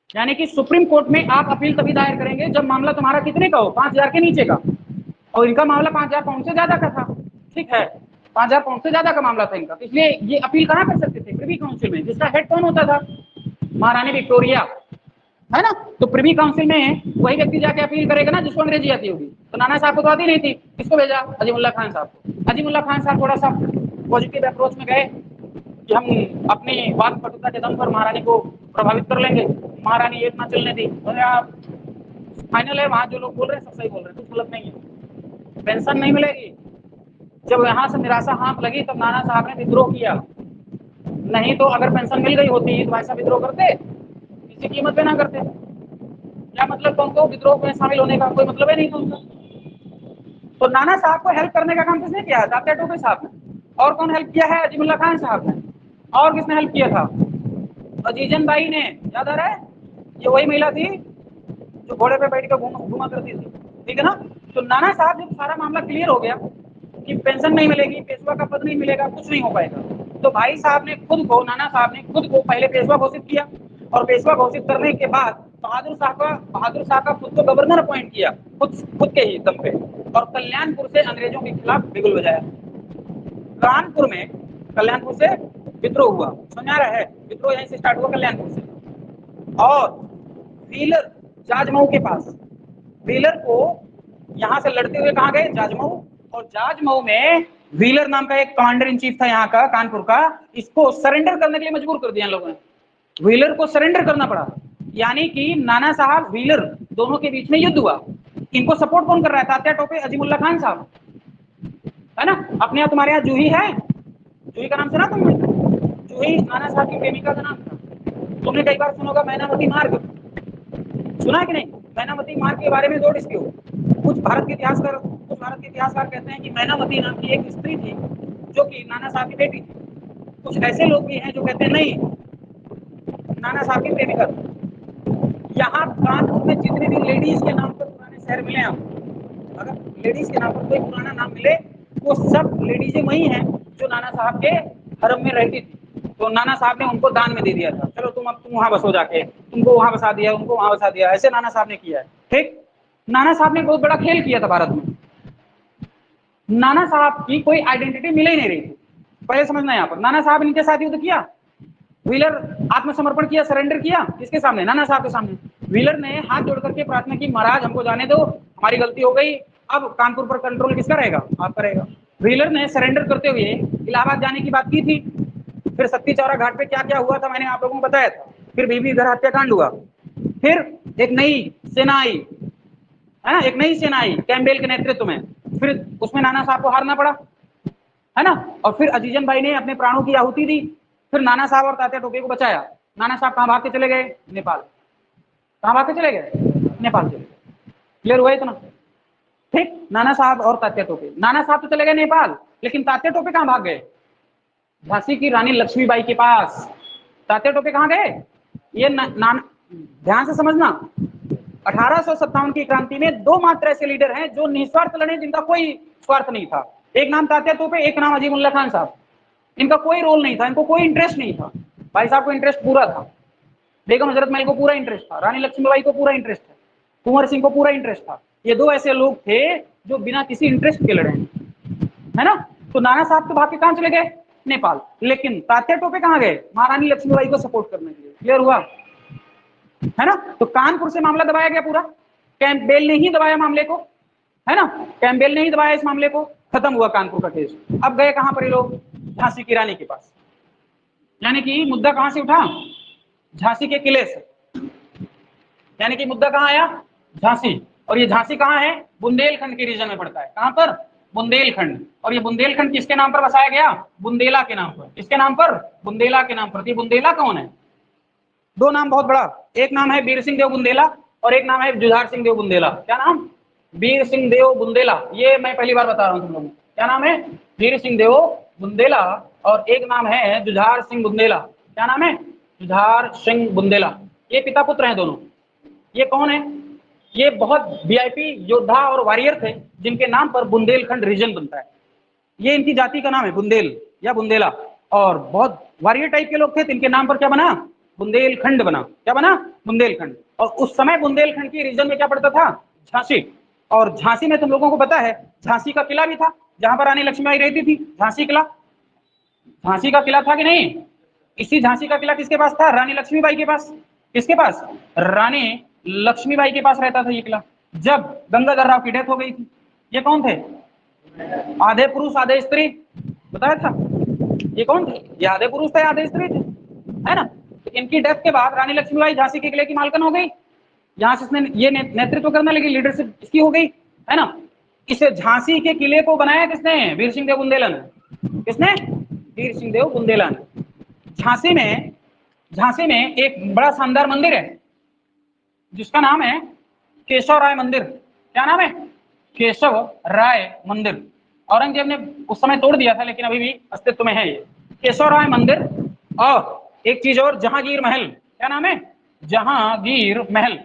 यानी कि सुप्रीम कोर्ट में आप अपील तभी दायर करेंगे जब मामला तुम्हारा कितने का हो? 5000 के नीचे का। और इनका मामला 5000 पाउंड से ज्यादा का था, ठीक है, 5000 पाउंड से ज्यादा का मामला था इनका। इसलिए ये अपील कहां कर सकते थे? प्रिवी काउंसिल में, जिसका हेड कौन होता था? महारानी विक्टोरिया, है ना। तो प्रिवी काउंसिल में वही व्यक्ति जाके अपील करेगा ना जिसको अंग्रेजी आती होगी। तो नाना साहब को तो आती नहीं थी, किसको भेजा? अजीमुल्ला खान साहब को। अजीमुल्ला खान साहब थोड़ा सा पॉजिटिव अप्रोच में गए कि हम अपनी बात पटुता के दम पर महारानी को प्रभावित कर लेंगे, महारानी एक ना चलने दी। फाइनल है, वहां जो लोग बोल रहे हैं सब सही बोल रहे हैं, कुछ गलत नहीं है, पेंशन नहीं मिलेगी। जब यहाँ से निराशा हाथ लगी तब नाना साहब ने विद्रोह किया। नहीं तो अगर पेंशन मिल गई होती तो ऐसा विद्रोह करते? किसी कीमत पे ना करते। क्या मतलब? तुमको विद्रोह में शामिल होने का कोई मतलब ही नहीं था उनका। तो नाना साहब को हेल्प करने का काम किसने किया? तात्या टोपे साहब ने। और कौन हेल्प किया है? अजीमुल्ला खान साहब ने। और किसने हेल्प किया था? अजीजन बाई ने। याद आ रहा है? ये वही महिला थी जो घोड़े पे बैठ कर घूमा करती थी, ठीक है ना। तो नाना साहब जब सारा मामला क्लियर हो गया कि पेंशन नहीं मिलेगी, पेशवा का पद नहीं मिलेगा, कुछ नहीं हो पाएगा, तो भाई साहब ने खुद को, नाना साहब ने खुद को पहले पेशवा घोषित किया। और पेशवा घोषित करने के बाद बहादुर शाह का खुद को गवर्नर अपॉइंट किया, खुद के ही दम पे। और कल्याणपुर से अंग्रेजों के खिलाफ बिगुल बजाया। कानपुर में कल्याणपुर से विद्रोह हुआ, समझ रहा है? विद्रोह यहीं से स्टार्ट हुआ, कल्याणपुर से। और व्हीलर जाजमऊ के पास, व्हीलर को यहां से लड़ते हुए कहां गए? जाजमऊ। और जाजमऊ में व्हीलर नाम का एक कमांडर इन चीफ था यहाँ का, कानपुर का, इसको सरेंडर करने के लिए मजबूर कर दिया लोगों ने। व्हीलर को सरेंडर करना पड़ा। यानी कि नाना साहब व्हीलर दोनों के बीच में युद्ध हुआ। इनको सपोर्ट कौन कर रहा है? तात्या टोपे, अजीमुल्ला खान साहब, है ना। अपने यहाँ तुम्हारे यहाँ जूही है, जूही का नाम सुना तुमने? जूही नाना साहब की प्रेमिका का नाम था। तुमने कई बार सुना होगा मैनावती मार्ग, सुना है कि नहीं? मैनावती मार्ग के बारे में दो डिस्प्यूट। कुछ भारत के इतिहासकार कहते हैं कि मैनावती नाम की एक स्त्री थी जो कि नाना साहब की बेटी थी। कुछ ऐसे लोग भी हैं जो कहते हैं नहीं, नाना साहब की प्रेमिका थी। यहाँ कानपुर में जितने भी लेडीज के नाम पर पुराने शहर मिले आपको, अगर लेडीज के नाम पर कोई पुराना नाम मिले, वो सब लेडीजें वही हैं जो नाना साहब के हरम में रहती थी। तो नाना साहब ने उनको दान में दे दिया था, चलो तुम वहां बसो जाके, तुमको वहां बसा दिया, उनको वहां बसा दिया, ऐसे नाना साहब ने किया है, ठीक। नाना साहब ने बहुत बड़ा खेल किया था भारत में। नाना साहब की कोई आइडेंटिटी मिल ही नहीं रही थी, पहले समझना। यहाँ पर नाना साहब इनके साथ युद्ध किया, व्हीलर आत्मसमर्पण किया, सरेंडर किया, किसके सामने? नाना साहब के सामने। व्हीलर ने हाथ जोड़ करके प्रार्थना की, महाराज हमको जाने दो, हमारी गलती हो गई, अब कानपुर पर कंट्रोल किसका रहेगा? आपका रहेगा। व्हीलर ने सरेंडर करते हुए इलाहाबाद जाने की बात की थी। फिर सत्ती चौरा घाट पे क्या क्या हुआ था मैंने आप लोगों को बताया था। फिर बीबी घर हत्याकांड हुआ, फिर एक नई सेना आई, है ना, एक नई सेना आई कैम्पबेल के नेतृत्व में, फिर उसमें नाना साहब को हारना पड़ा, है ना। और फिर अजीजन भाई ने अपने प्राणों की आहुति दी, फिर नाना साहब और तात्या टोपे को बचाया। नाना साहब कहाँ भाग के चले गए? नेपाल। कहाँ भाग के चले गए? नेपाल चले गए। क्लियर हुआ इतना? ठीक। नाना साहब और तात्या टोपे, नाना साहब तो चले गए नेपाल, लेकिन तात्या टोपे कहाँ भाग गए? झांसी की रानी लक्ष्मीबाई के पास। तात्या टोपे कहाँ गए? ये ध्यान से समझना, 1857 की क्रांति में दो मात्र ऐसे लीडर हैं जो निस्वार्थ लड़े, जिनका कोई स्वार्थ नहीं था। एक नाम तात्या टोपे, एक नाम अजीमुल्ला खान साहब। इनका कोई रोल नहीं था, इनको कोई इंटरेस्ट नहीं था। भाई साहब को इंटरेस्ट पूरा था, बेगम हजरत महल को पूरा इंटरेस्ट था, रानी लक्ष्मीबाई को पूरा इंटरेस्ट था, कुंवर सिंह को पूरा इंटरेस्ट था। ये दो ऐसे लोग थे जो बिना किसी इंटरेस्ट के लड़े, है ना। तो नाना साहब तो भाग के कहां चले गए, नेपाल, लेकिन तात्या टोपे कहां गए, महारानी लक्ष्मीबाई को सपोर्ट करने के लिए। क्लियर हुआ, है ना। तो कानपुर से मामला दबाया गया पूरा, कैंपबेल ने ही दबाया मामले को, है ना, कैंपबेल ने ही दबाया इस मामले को, खत्म हुआ कानपुर का केस। अब गए कहां पर ये लोग, झांसी की रानी के पास। यानी कि मुद्दा कहां से उठा, झांसी के किले से। यानी कि मुद्दा कहां आया, झांसी। और ये झांसी कहां है, बुंदेलखंड के रीजन में पड़ता है। कहां पर, बुंदेलखंड। और ये बुंदेलखंड किसके नाम पर बसाया गया, बुंदेला के नाम पर। किसके नाम पर, बुंदेला के नाम पर। ये बुंदेला कौन है, दो नाम बहुत बड़ा, एक नाम है वीर सिंह देव बुंदेला और एक नाम है जुझार सिंह देव बुंदेला। क्या नाम, वीर सिंह देव बुंदेला। ये मैं पहली बार बता रहा हूं तुम लोगों को। क्या नाम है, वीर सिंह देव बुंदेला, और एक नाम है जुझार सिंह बुंदेला। क्या नाम है, जुझार सिंह बुंदेला। ये पिता पुत्र हैं दोनों। ये कौन है, ये बहुत वीआईपी योद्धा और वॉरियर थे जिनके नाम पर बुंदेलखंड रीजन बनता है। ये इनकी जाति का नाम है बुंदेल या बुंदेला, और बहुत वॉरियर टाइप के लोग थे, इनके नाम पर क्या बना, बुंदेलखंड बना। क्या बना, बुंदेलखंड। और उस समय बुंदेलखंड की रीजन में क्या पड़ता था, झांसी। और झांसी में तुम लोगों को पता है झांसी का किला भी था, जहां पर रानी लक्ष्मीबाई रहती थी। झांसी किला, झांसी का किला था कि नहीं। इसी झांसी का किला किसके पास था, रानी लक्ष्मीबाई के पास। किसके पास, रानी लक्ष्मीबाई के पास रहता था ये किला, जब गंगाधर राव की डेथ हो गई थी। ये कौन थे, आधे पुरुष आधे स्त्री, बताया था। ये कौन थे, ये आधे पुरुष थे आधे स्त्री थे, है ना। तो इनकी डेथ के बाद रानी लक्ष्मीबाई झांसी के किले की मालकन हो गई। यहाँ से इसने ये नेतृत्व करने लगी, लीडरशिप इसकी हो गई, है ना। इसे झांसी के किले को बनाया किसने, वीर सिंह देव बुंदेला ने। किसने, वीर सिंह देव बुंदेला ने। झांसी में एक बड़ा शानदार मंदिर है जिसका नाम है केशव राय मंदिर। क्या नाम है, केशव राय मंदिर। औरंगजेब ने उस समय तोड़ दिया था लेकिन अभी भी अस्तित्व में है ये केशव राय मंदिर। और एक चीज और, जहांगीर महल। क्या नाम है, जहांगीर महल।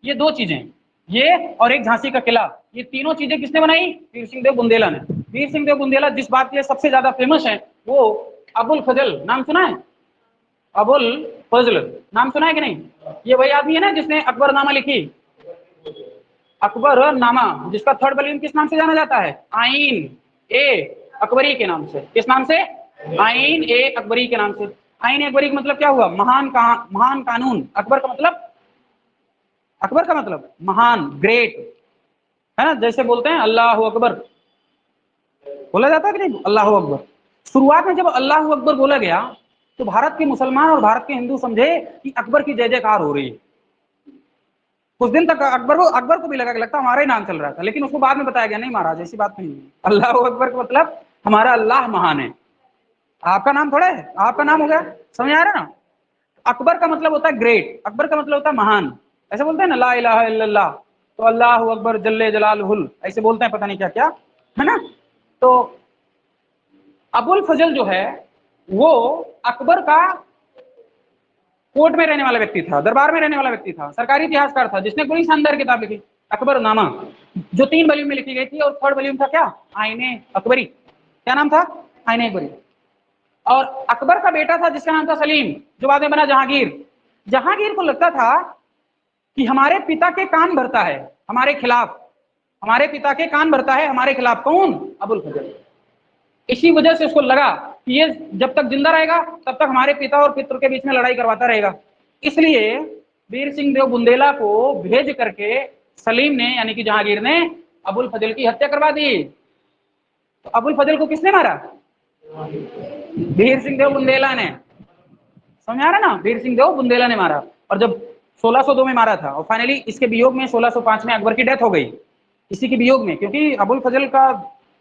ये दो चीजें, ये और एक झांसी का किला, ये तीनों चीजें किसने बनाई, वीर सिंह देव बुंदेला ने। वीर सिंह देव बुंदेला जिस बात के लिए सबसे ज्यादा फेमस है वो अबुल फजल, नाम सुना है, अबुल फजल नाम सुना है कि नहीं। ये वही आदमी है ना जिसने अकबरनामा लिखी, अकबरनामा, जिसका थर्ड वॉल्यूम किस नाम से जाना जाता है, आइन ए अकबरी के नाम से। किस नाम से, आइन ए अकबरी के नाम से। आइन ए अकबरी का मतलब क्या हुआ, महान कानून। अकबर का मतलब, अकबर का मतलब महान, ग्रेट, है ना। जैसे बोलते हैं अल्लाह अकबर, बोला जाता है कि नहीं, अल्लाह अकबर। शुरुआत में जब अल्लाह अकबर बोला गया तो भारत के मुसलमान और भारत के हिंदू समझे कि अकबर की जय जयकार हो रही है। कुछ दिन तक अकबर को भी लगता हमारा ही नाम चल रहा था, लेकिन उसको बाद में बताया गया नहीं महाराज ऐसी बात नहीं है। अल्लाह अकबर का मतलब हमारा अल्लाह महान है, आपका नाम थोड़ा है, आपका नाम हो गया। समझ आ रहा है ना। अकबर का मतलब होता है ग्रेट, अकबर का मतलब होता है महान। ऐसे बोलते हैं ना, ला इलाहा इल्लल्लाह, तो अल्लाह अकबर जल्ले जलालहुल, ऐसे बोलते हैं, पता नहीं क्या क्या, है ना। तो अबुल फजल जो है वो अकबर का कोर्ट में रहने वाला व्यक्ति था, दरबार में रहने वाला व्यक्ति था, सरकारी इतिहासकार था जिसने बड़ी शानदार किताब लिखी अकबरनामा, जो 3 वॉल्यूम में लिखी गई थी। और थर्ड वॉल्यूम था क्या, आईने अकबरी। क्या नाम था, आईने अकबरी। और अकबर का बेटा था जिसका नाम था सलीम, जो बाद में बना जहांगीर। जहांगीर को लगता था कि हमारे पिता के कान भरता है हमारे खिलाफ, हमारे पिता के कान भरता है हमारे खिलाफ। कौन, अबुल फजल। इसी वजह से उसको लगा कि ये जब तक जिंदा रहेगा तब तक हमारे पिता और पितरों के बीच में लड़ाई करवाता रहेगा। इसलिए वीर सिंह देव बुंदेला को भेज करके सलीम ने, यानी कि जहांगीर ने, अबुल फजल की हत्या करवा दी। तो अबुल फजल को किसने मारा, वीर सिंह देव बुंदेला ने। समझ आ रहा ना, वीर सिंह देव बुंदेला ने मारा। और जब 1602 में मारा था, और फाइनली इसके वियोग में 1605 में अकबर की डेथ हो गई, इसी के वियोग में, क्योंकि अबुल फजल का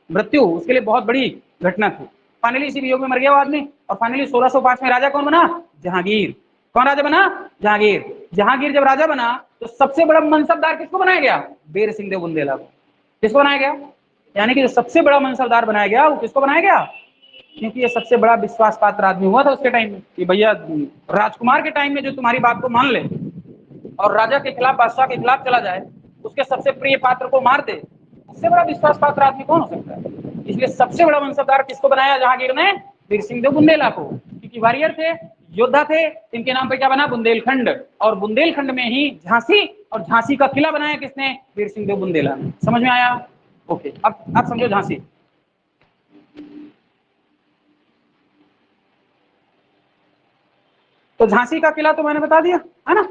मृत्यु उसके लिए बहुत बड़ी घटना थी। फाइनली इसी वियोग में मर गया वो आदमी। और फाइनली 1605 में राजा कौन बना, जहांगीर। कौन राजा बना, जहांगीर। जहांगीर जब राजा बना तो सबसे बड़ा मनसबदार किसको बनाया गया, वीर सिंह देव बुंदेला को। किसको बनाया गया, यानी कि जो सबसे बड़ा मनसबदार बनाया गया वो किसको बनाया गया, क्योंकि ये सबसे बड़ा विश्वास पात्र आदमी हुआ था उसके टाइम में, कि भैया राजकुमार के टाइम में जो तुम्हारी बात को मान ले और राजा के खिलाफ, बादशाह के खिलाफ चला जाए, उसके सबसे प्रिय पात्र को मार दे, उससे बड़ा विश्वास पात्र आदमी कौन हो सकता है। इसलिए सबसे बड़ा मनसबदार किसको बनाया जहांगीर ने, वीर सिंह देव बुंदेला को, क्योंकि वॉरियर थे, योद्धा थे, इनके नाम पे क्या बना, बुंदेलखंड। और बुंदेलखंड में ही झांसी, और झांसी का किला बनाया किसने, वीर सिंह देव बुंदेला ने। समझ में आया? ओके, अब समझो झांसी। तो झांसी का किला तो मैंने बता दिया है ना,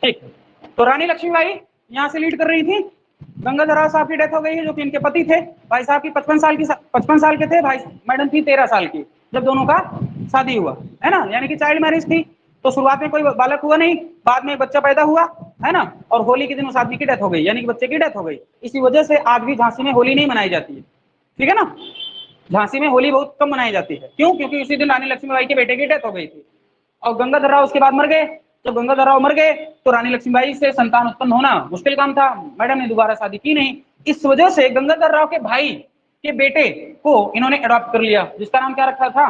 ठीक। तो रानी लक्ष्मीबाई यहां से लीड कर रही थी। गंगाधर राव साहब की डेथ हो गई है, जो कि इनके पति थे। भाई साहब की 55 साल के थे, भाई मैडम थी 13 साल की जब दोनों का शादी हुआ, है ना, यानी कि चाइल्ड मैरिज थी। तो शुरुआत में कोई बालक हुआ नहीं, बाद में एक बच्चा पैदा हुआ, है ना, और होली के दिन उस आदमी की डेथ हो गई, यानी कि बच्चे की डेथ हो गई। इसी वजह से आज भी झांसी में होली नहीं मनाई जाती है, ठीक है ना। झांसी में होली बहुत कम मनाई जाती है, क्यों? क्योंकि उसी दिन रानी लक्ष्मीबाई के बेटे की डेथ हो गई थी, और गंगाधर राव उसके बाद मर गए। जब गंगाधर राव मर गए तो रानी लक्ष्मीबाई से संतान उत्पन्न होना मुश्किल काम था, मैडम ने दोबारा शादी की नहीं। इस वजह से गंगाधर राव के भाई के बेटे को इन्होंने अडॉप्ट कर लिया, जिसका नाम क्या रखा था,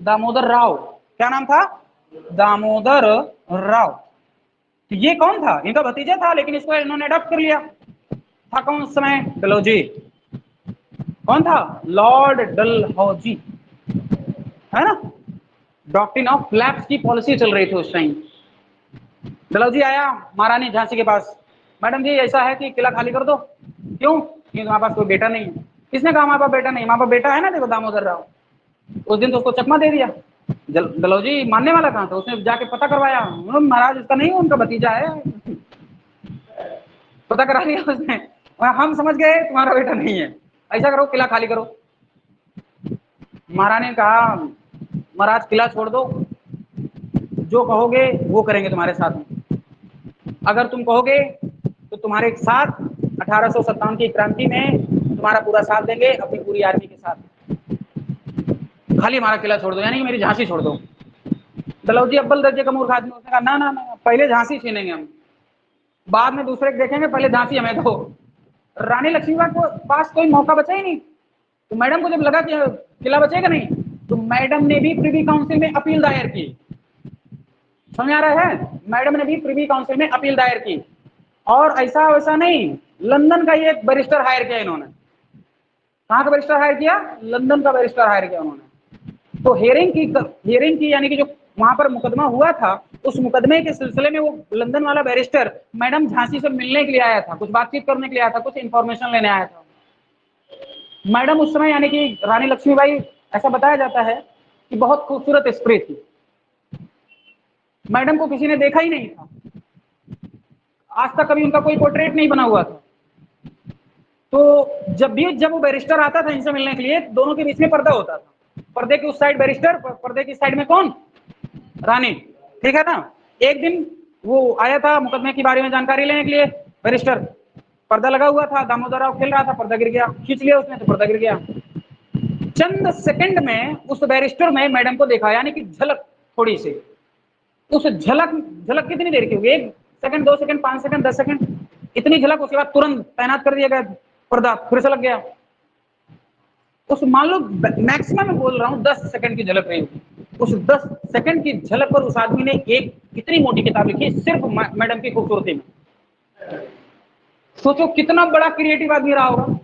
दामोदर राव। क्या नाम था? दामोदर राव। तो ये कौन था? इनका भतीजा था, लेकिन इसको इन्होंने अडॉप्ट कर लिया। था कौन उस समय? डलहौजी। कौन था? लॉर्ड डलहौजी, है ना। डॉक्ट्रिन ऑफ फ्लैप्स की पॉलिसी चल रही थी उस टाइम। डलहौजी आया महारानी झांसी के पास, मैडम जी ऐसा है कि किला खाली कर दो। क्यों? क्योंकि हमारे पास कोई बेटा नहीं है। किसने कहा हमारे पास बेटा नहीं? हमारे पास बेटा है ना, देखो दामोदर राव। उस दिन तो उसको चकमा दे दिया। डलहौजी मानने वाला कहाँ था, उसने जाके पता करवाया, महाराज इसका नहीं है, उनका भतीजा है। पता करा लिया उसने, हम समझ गए तुम्हारा बेटा नहीं है, ऐसा करो किला खाली करो। महारानी ने कहा महाराज किला छोड़ दो, जो कहोगे वो करेंगे तुम्हारे साथ में। अगर तुम कहोगे तो तुम्हारे साथ 1857 की क्रांति में तुम्हारा पूरा साथ देंगे, अपनी पूरी आर्मी के साथ। खाली हमारा किला छोड़ दो, यानी कि मेरी झांसी छोड़ दो। डलहौजी अव्वल दर्जे का मूर्ख आदमी, उसने कहा ना ना ना, पहले झांसी छीनेंगे हम, बाद में दूसरे को देखेंगे, पहले झांसी हमें दो। रानी लक्ष्मीबाई को पास कोई मौका बचा ही नहीं। तो मैडम को जब लगा कि किला बचेगा नहीं, तो मैडम ने भी प्रिवी काउंसिल में अपील दायर की। समझ आ रहा है? मैडम ने भी प्रिवी काउंसिल में अपील दायर की, और ऐसा वैसा नहीं, लंदन का ये एक बैरिस्टर हायर किया इन्होंने। कहाँ का बैरिस्टर हायर किया? लंदन का बैरिस्टर हायर किया उन्होंने। तो हियरिंग की यानी कि जो वहां पर मुकदमा हुआ था, उस मुकदमे के सिलसिले में वो लंदन वाला बैरिस्टर मैडम झांसी से मिलने के लिए आया था, कुछ बातचीत करने के लिए आया था, कुछ इंफॉर्मेशन लेने आया था। मैडम उस समय यानी कि रानी लक्ष्मीबाई, ऐसा बताया जाता है कि बहुत खूबसूरत स्त्री थी। मैडम को किसी ने देखा ही नहीं था, आज तक कभी उनका कोई पोर्ट्रेट नहीं बना हुआ था। तो जब वो बैरिस्टर आता था इनसे मिलने के लिए, दोनों के बीच में पर्दा होता था। पर्दे के उस साइड बैरिस्टर, पर्दे की साइड में कौन? रानी, ठीक है ना। एक दिन वो आया था मुकदमे के बारे में जानकारी लेने के लिए, बैरिस्टर, पर्दा लगा हुआ था, दामोदर राव खेल रहा था, पर्दा गिर गया, खींच लिया उसने तो पर्दा गिर गया। चंद सेकंड में उस बैरिस्टर ने मैडम को देखा, यानी कि झलक थोड़ी सी। उस झलक कितनी देर की होगी? 1 सेकंड, 2 सेकंड, 5 सेकंड, 10 सेकंड, इतनी झलक। उसके बाद तुरंत तैनात कर दिया गया, पर्दा फिर से लग गया। उस मान लो मैक्सिमम मैं बोल रहा हूँ 10 सेकंड की झलक रही होगी। उस 10 सेकंड की झलक पर उस आदमी ने एक इतनी मोटी किताब लिखी, सिर्फ मैडम की खूबसूरती में। सोचो कितना बड़ा क्रिएटिव आदमी रहा होगा।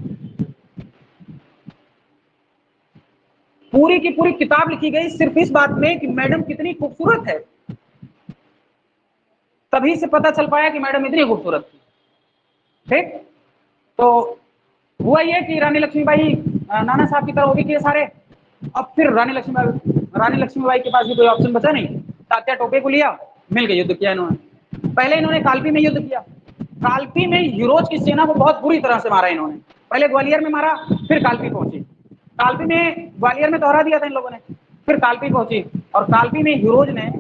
पूरी की पूरी किताब लिखी गई सिर्फ इस बात में कि मैडम कितनी खूबसूरत है। तभी से पता चल पाया कि मैडम इतनी खूबसूरत थी। ठीक, तो हुआ ये कि रानी लक्ष्मीबाई नाना साहब की तरह हो गई सारे। अब फिर रानी लक्ष्मीबाई के पास भी कोई ऑप्शन बचा नहीं। तात्या टोपे को लिया, मिल के युद्ध किया इन्होंने। पहले इन्होंने कालपी में युद्ध किया। कालपी में यूरोज की सेना को बहुत बुरी तरह से मारा इन्होंने। पहले ग्वालियर में मारा, फिर कालपी पहुंची। कालपी में, ग्वालियर में तो हरा दिया था इन लोगों ने, फिर कालपी पहुंची, और कालपी में यूरोज ने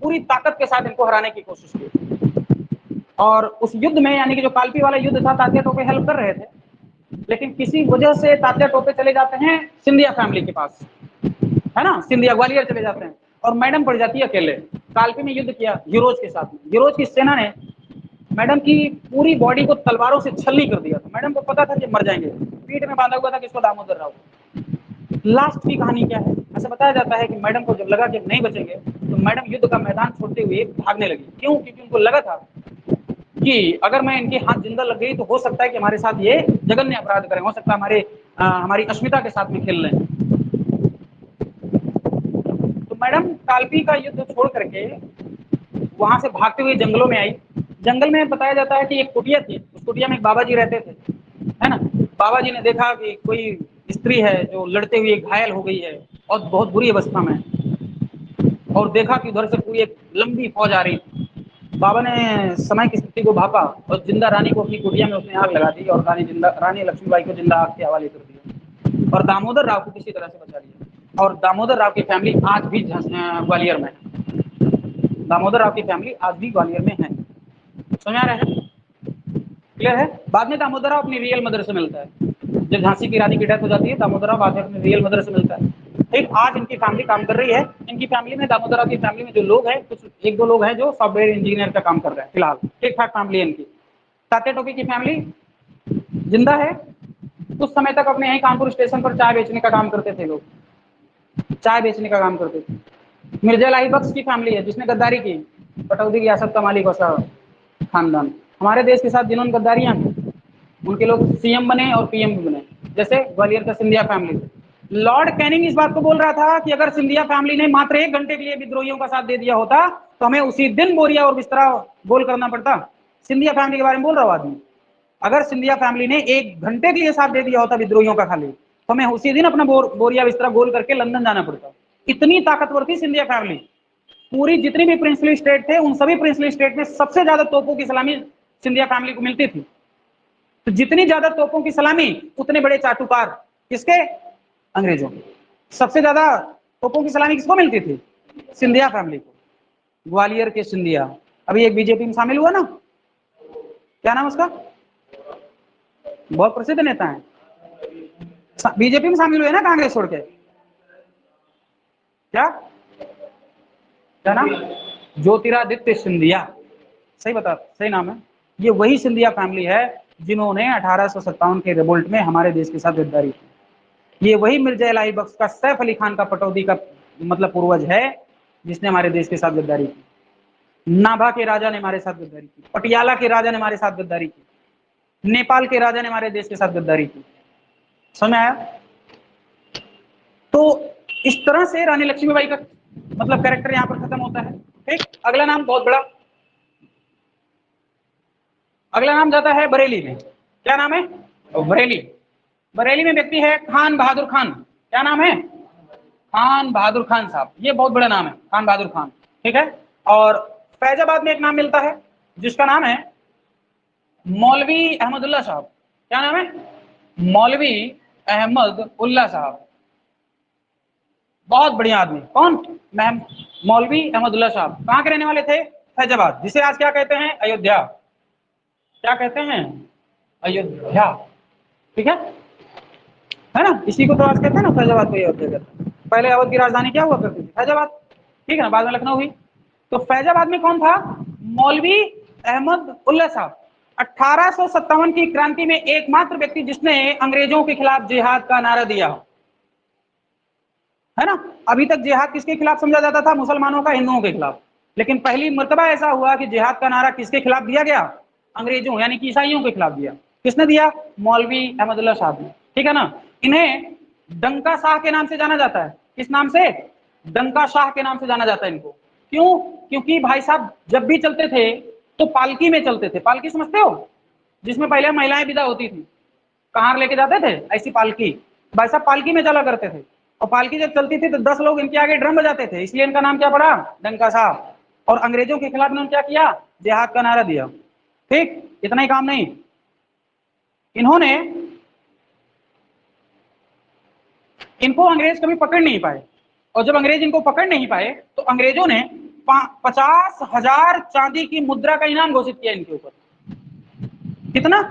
पूरी ताकत के साथ इनको हराने की कोशिश की। और उस युद्ध में, यानी कि जो कालपी वाला युद्ध था, तात्या टोपे हेल्प कर रहे थे, लेकिन किसी वजह से तात्या टोपे चले जाते हैं सिंधिया फैमिली के पास, है ना, सिंधिया ग्वालियर चले जाते हैं, और मैडम पड़ जाती है अकेले। कालपी में युद्ध किया यूरोज के साथ में। यूरोज की सेना ने मैडम की पूरी बॉडी को तलवारों से छलनी कर दिया था। मैडम को पता था कि मर जाएंगे, पीठ में बांधा हुआ था किसको? दामोदर राव। लास्ट की कहानी क्या है? ऐसा बताया जाता है कि मैडम को जब लगा कि नहीं बचेंगे, तो मैडम युद्ध का मैदान छोड़ते हुए भागने लगी। क्यों? क्योंकि उनको लगा था कि अगर मैं इनके हाथ जिंदा लग गई तो हो सकता है कि हमारे साथ ये जघन्य अपराध करें, हो सकता है हमारी अस्मिता के साथ में खेल लें। तो मैडम कालपी का युद्ध छोड़ करके वहां से भागते हुए जंगलों में आई। जंगल में बताया जाता है कि एक कुटिया थी, उस कुटिया में एक बाबा जी रहते थे, है ना। बाबा जी ने देखा कि कोई स्त्री है जो लड़ते हुए घायल हो गई है और बहुत बुरी अवस्था में, और देखा कि उधर से पूरी एक लंबी फौज आ रही थी। बाबा ने समय की स्थिति को भापा और जिंदा रानी को अपनी कुटिया में उसने आग लगा दी और रानी लक्ष्मीबाई को जिंदा आग के हवाले कर दिया और दामोदर राव को किसी तरह से बचा लिया। और दामोदर राव की फैमिली आज भी ग्वालियर में है। दामोदर राव की फैमिली आज भी ग्वालियर में है। समझ आ रहा है? क्लियर है? बाद में दामोदर राव अपनी रियल मदर से मिलता है। जब झांसी की रानी की डेथ हो जाती है, दामोदर राव बाद में अपनी रियल मदर से मिलता है। ठीक, आज इनकी फैमिली काम कर रही है। इनकी फैमिली में, दामोदर राव की फैमिली में जो लोग हैं, कुछ एक दो लोग हैं जो सॉफ्टवेयर इंजीनियर का काम कर रहे हैं फिलहाल। ठीक ठाक फैमिली है इनकी। तात्या टोपे की फैमिली जिंदा है। कुछ समय तक अपने यहीं कानपुर स्टेशन पर चाय बेचने का काम करते थे लोग, चाय बेचने का काम करते थे। मिर्जा इलाही बख्श की फैमिली है जिसने गद्दारी की, पटौदी रियासत का मालिक वसा खानदान। हमारे देश के साथ जिन्होंने गद्दारियां की उनके लोग सीएम बने और पीएम भी बने, जैसे ग्वालियर का सिंधिया फैमिली। लॉर्ड कैनिंग इस बात को बोल रहा था कि अगर सिंधिया फैमिली ने मात्र 1 घंटे के लिए विद्रोहियों का साथ दे दिया होता तो हमें उसी दिन बोरिया और बिस्तरा गोल करना पड़ता। सिंधिया फैमिली के बारे में बोल रहा हूं आदमी। अगर सिंधिया फैमिली ने 1 घंटे के लिए साथ दे दिया होता विद्रोहियों का खाली, तो हमें उसी दिन अपना बोरिया बिस्तरा गोल करके लंदन जाना पड़ता। इतनी ताकतवर थी सिंधिया फैमिली। पूरी जितनी भी प्रिंसली स्टेट थे, उन सभी प्रिंसली स्टेट में सबसे ज्यादा तोपों की सलामी सिंधिया फैमिली को मिलती थी। तो जितनी ज्यादा तोपों की सलामी, उतने बड़े चाटुकार किसके? अंग्रेजों के। सबसे ज्यादा तोपों की सलामी किसको मिलती थी? सिंधिया फैमिली को। ग्वालियर के सिंधिया अभी एक बीजेपी में शामिल हुआ ना, क्या नाम उसका? बहुत प्रसिद्ध नेता है, बीजेपी में शामिल हुए ना कांग्रेस छोड़ के। क्या क्या नाम? ज्योतिरादित्य सिंधिया। सही बता, सही नाम है। ये वही सिंधिया फैमिली है जिन्होंने 1857 के रिवोल्ट में हमारे देश के साथ गद्दारी की। ये वही मिर्जा इलाही बख्श का, सैफ अली खान का पटौदी का मतलब पूर्वज है जिसने हमारे देश के साथ गद्दारी की। नाभा के राजा ने हमारे साथ गद्दारी की, पटियाला के राजा ने हमारे साथ गद्दारी की, नेपाल के राजा ने हमारे देश के साथ गद्दारी की। समझ आया? तो इस तरह से रानी लक्ष्मीबाई का मतलब कैरेक्टर यहां पर खत्म होता है। ठीक, अगला नाम बहुत बड़ा, अगला नाम जाता है बरेली में। क्या नाम है? बरेली। बरेली में व्यक्ति है खान बहादुर खान। क्या नाम है? खान बहादुर खान साहब। ये बहुत बड़ा नाम है, खान बहादुर खान। ठीक है। और फैजाबाद में एक नाम मिलता है जिसका नाम है मौलवी अहमदुल्ला साहब। क्या नाम है? मौलवी अहमद उल्ला साहब। बहुत बढ़िया आदमी। कौन? मौलवी अहमदुल्ला साहब। कहाँ के रहने वाले थे? फैजाबाद, जिसे आज क्या कहते हैं? अयोध्या। क्या कहते हैं? अयोध्या। ठीक है ना। इसी को तो आज कहते हैं ना, फैजाबाद को अयोध्या कहते हैं। पहले अवध की राजधानी क्या हुआ करती थी? फैजाबाद। ठीक है ना, बाद में लखनऊ हुई। तो फैजाबाद में कौन था? मौलवी अहमद उल्ला साहब। 1857 की क्रांति में एकमात्र व्यक्ति जिसने अंग्रेजों के खिलाफ जिहाद का नारा दिया, है ना। अभी तक जिहाद किसके खिलाफ समझा जाता था? मुसलमानों का, हिंदुओं के खिलाफ। लेकिन पहली मर्तबा ऐसा हुआ कि जिहाद का नारा किसके खिलाफ दिया गया? अंग्रेजों यानी कि ईसाइयों के खिलाफ दिया। किसने दिया? मौलवी अहमदुल्ला साहब ने। ठीक है ना। इन्हें डंका शाह के नाम से जाना जाता है। किस नाम से? डंका शाह के नाम से जाना जाता है इनको। क्यों? क्योंकि भाई साहब जब भी चलते थे तो पालकी में चलते थे। पालकी समझते हो? जिसमें पहले महिलाएं विदा होती थी, कहां लेके जाते थे? ऐसी पालकी। भाई साहब पालकी में चला करते थे, और पालकी जब चलती थी तो 10 लोग इनके आगे ड्रम बजाते थे, इसलिए इनका नाम क्या पड़ा? डंका साहब। और अंग्रेजों के खिलाफ इन्होंने क्या किया? जिहाद का नारा दिया। ठीक, इतना ही काम नहीं, इन्होंने, इनको अंग्रेज कभी पकड़ नहीं पाए, और जब अंग्रेज इनको पकड़ नहीं पाए तो अंग्रेजों ने 50,000 चांदी की मुद्रा का इनाम घोषित किया इनके ऊपर। कितना?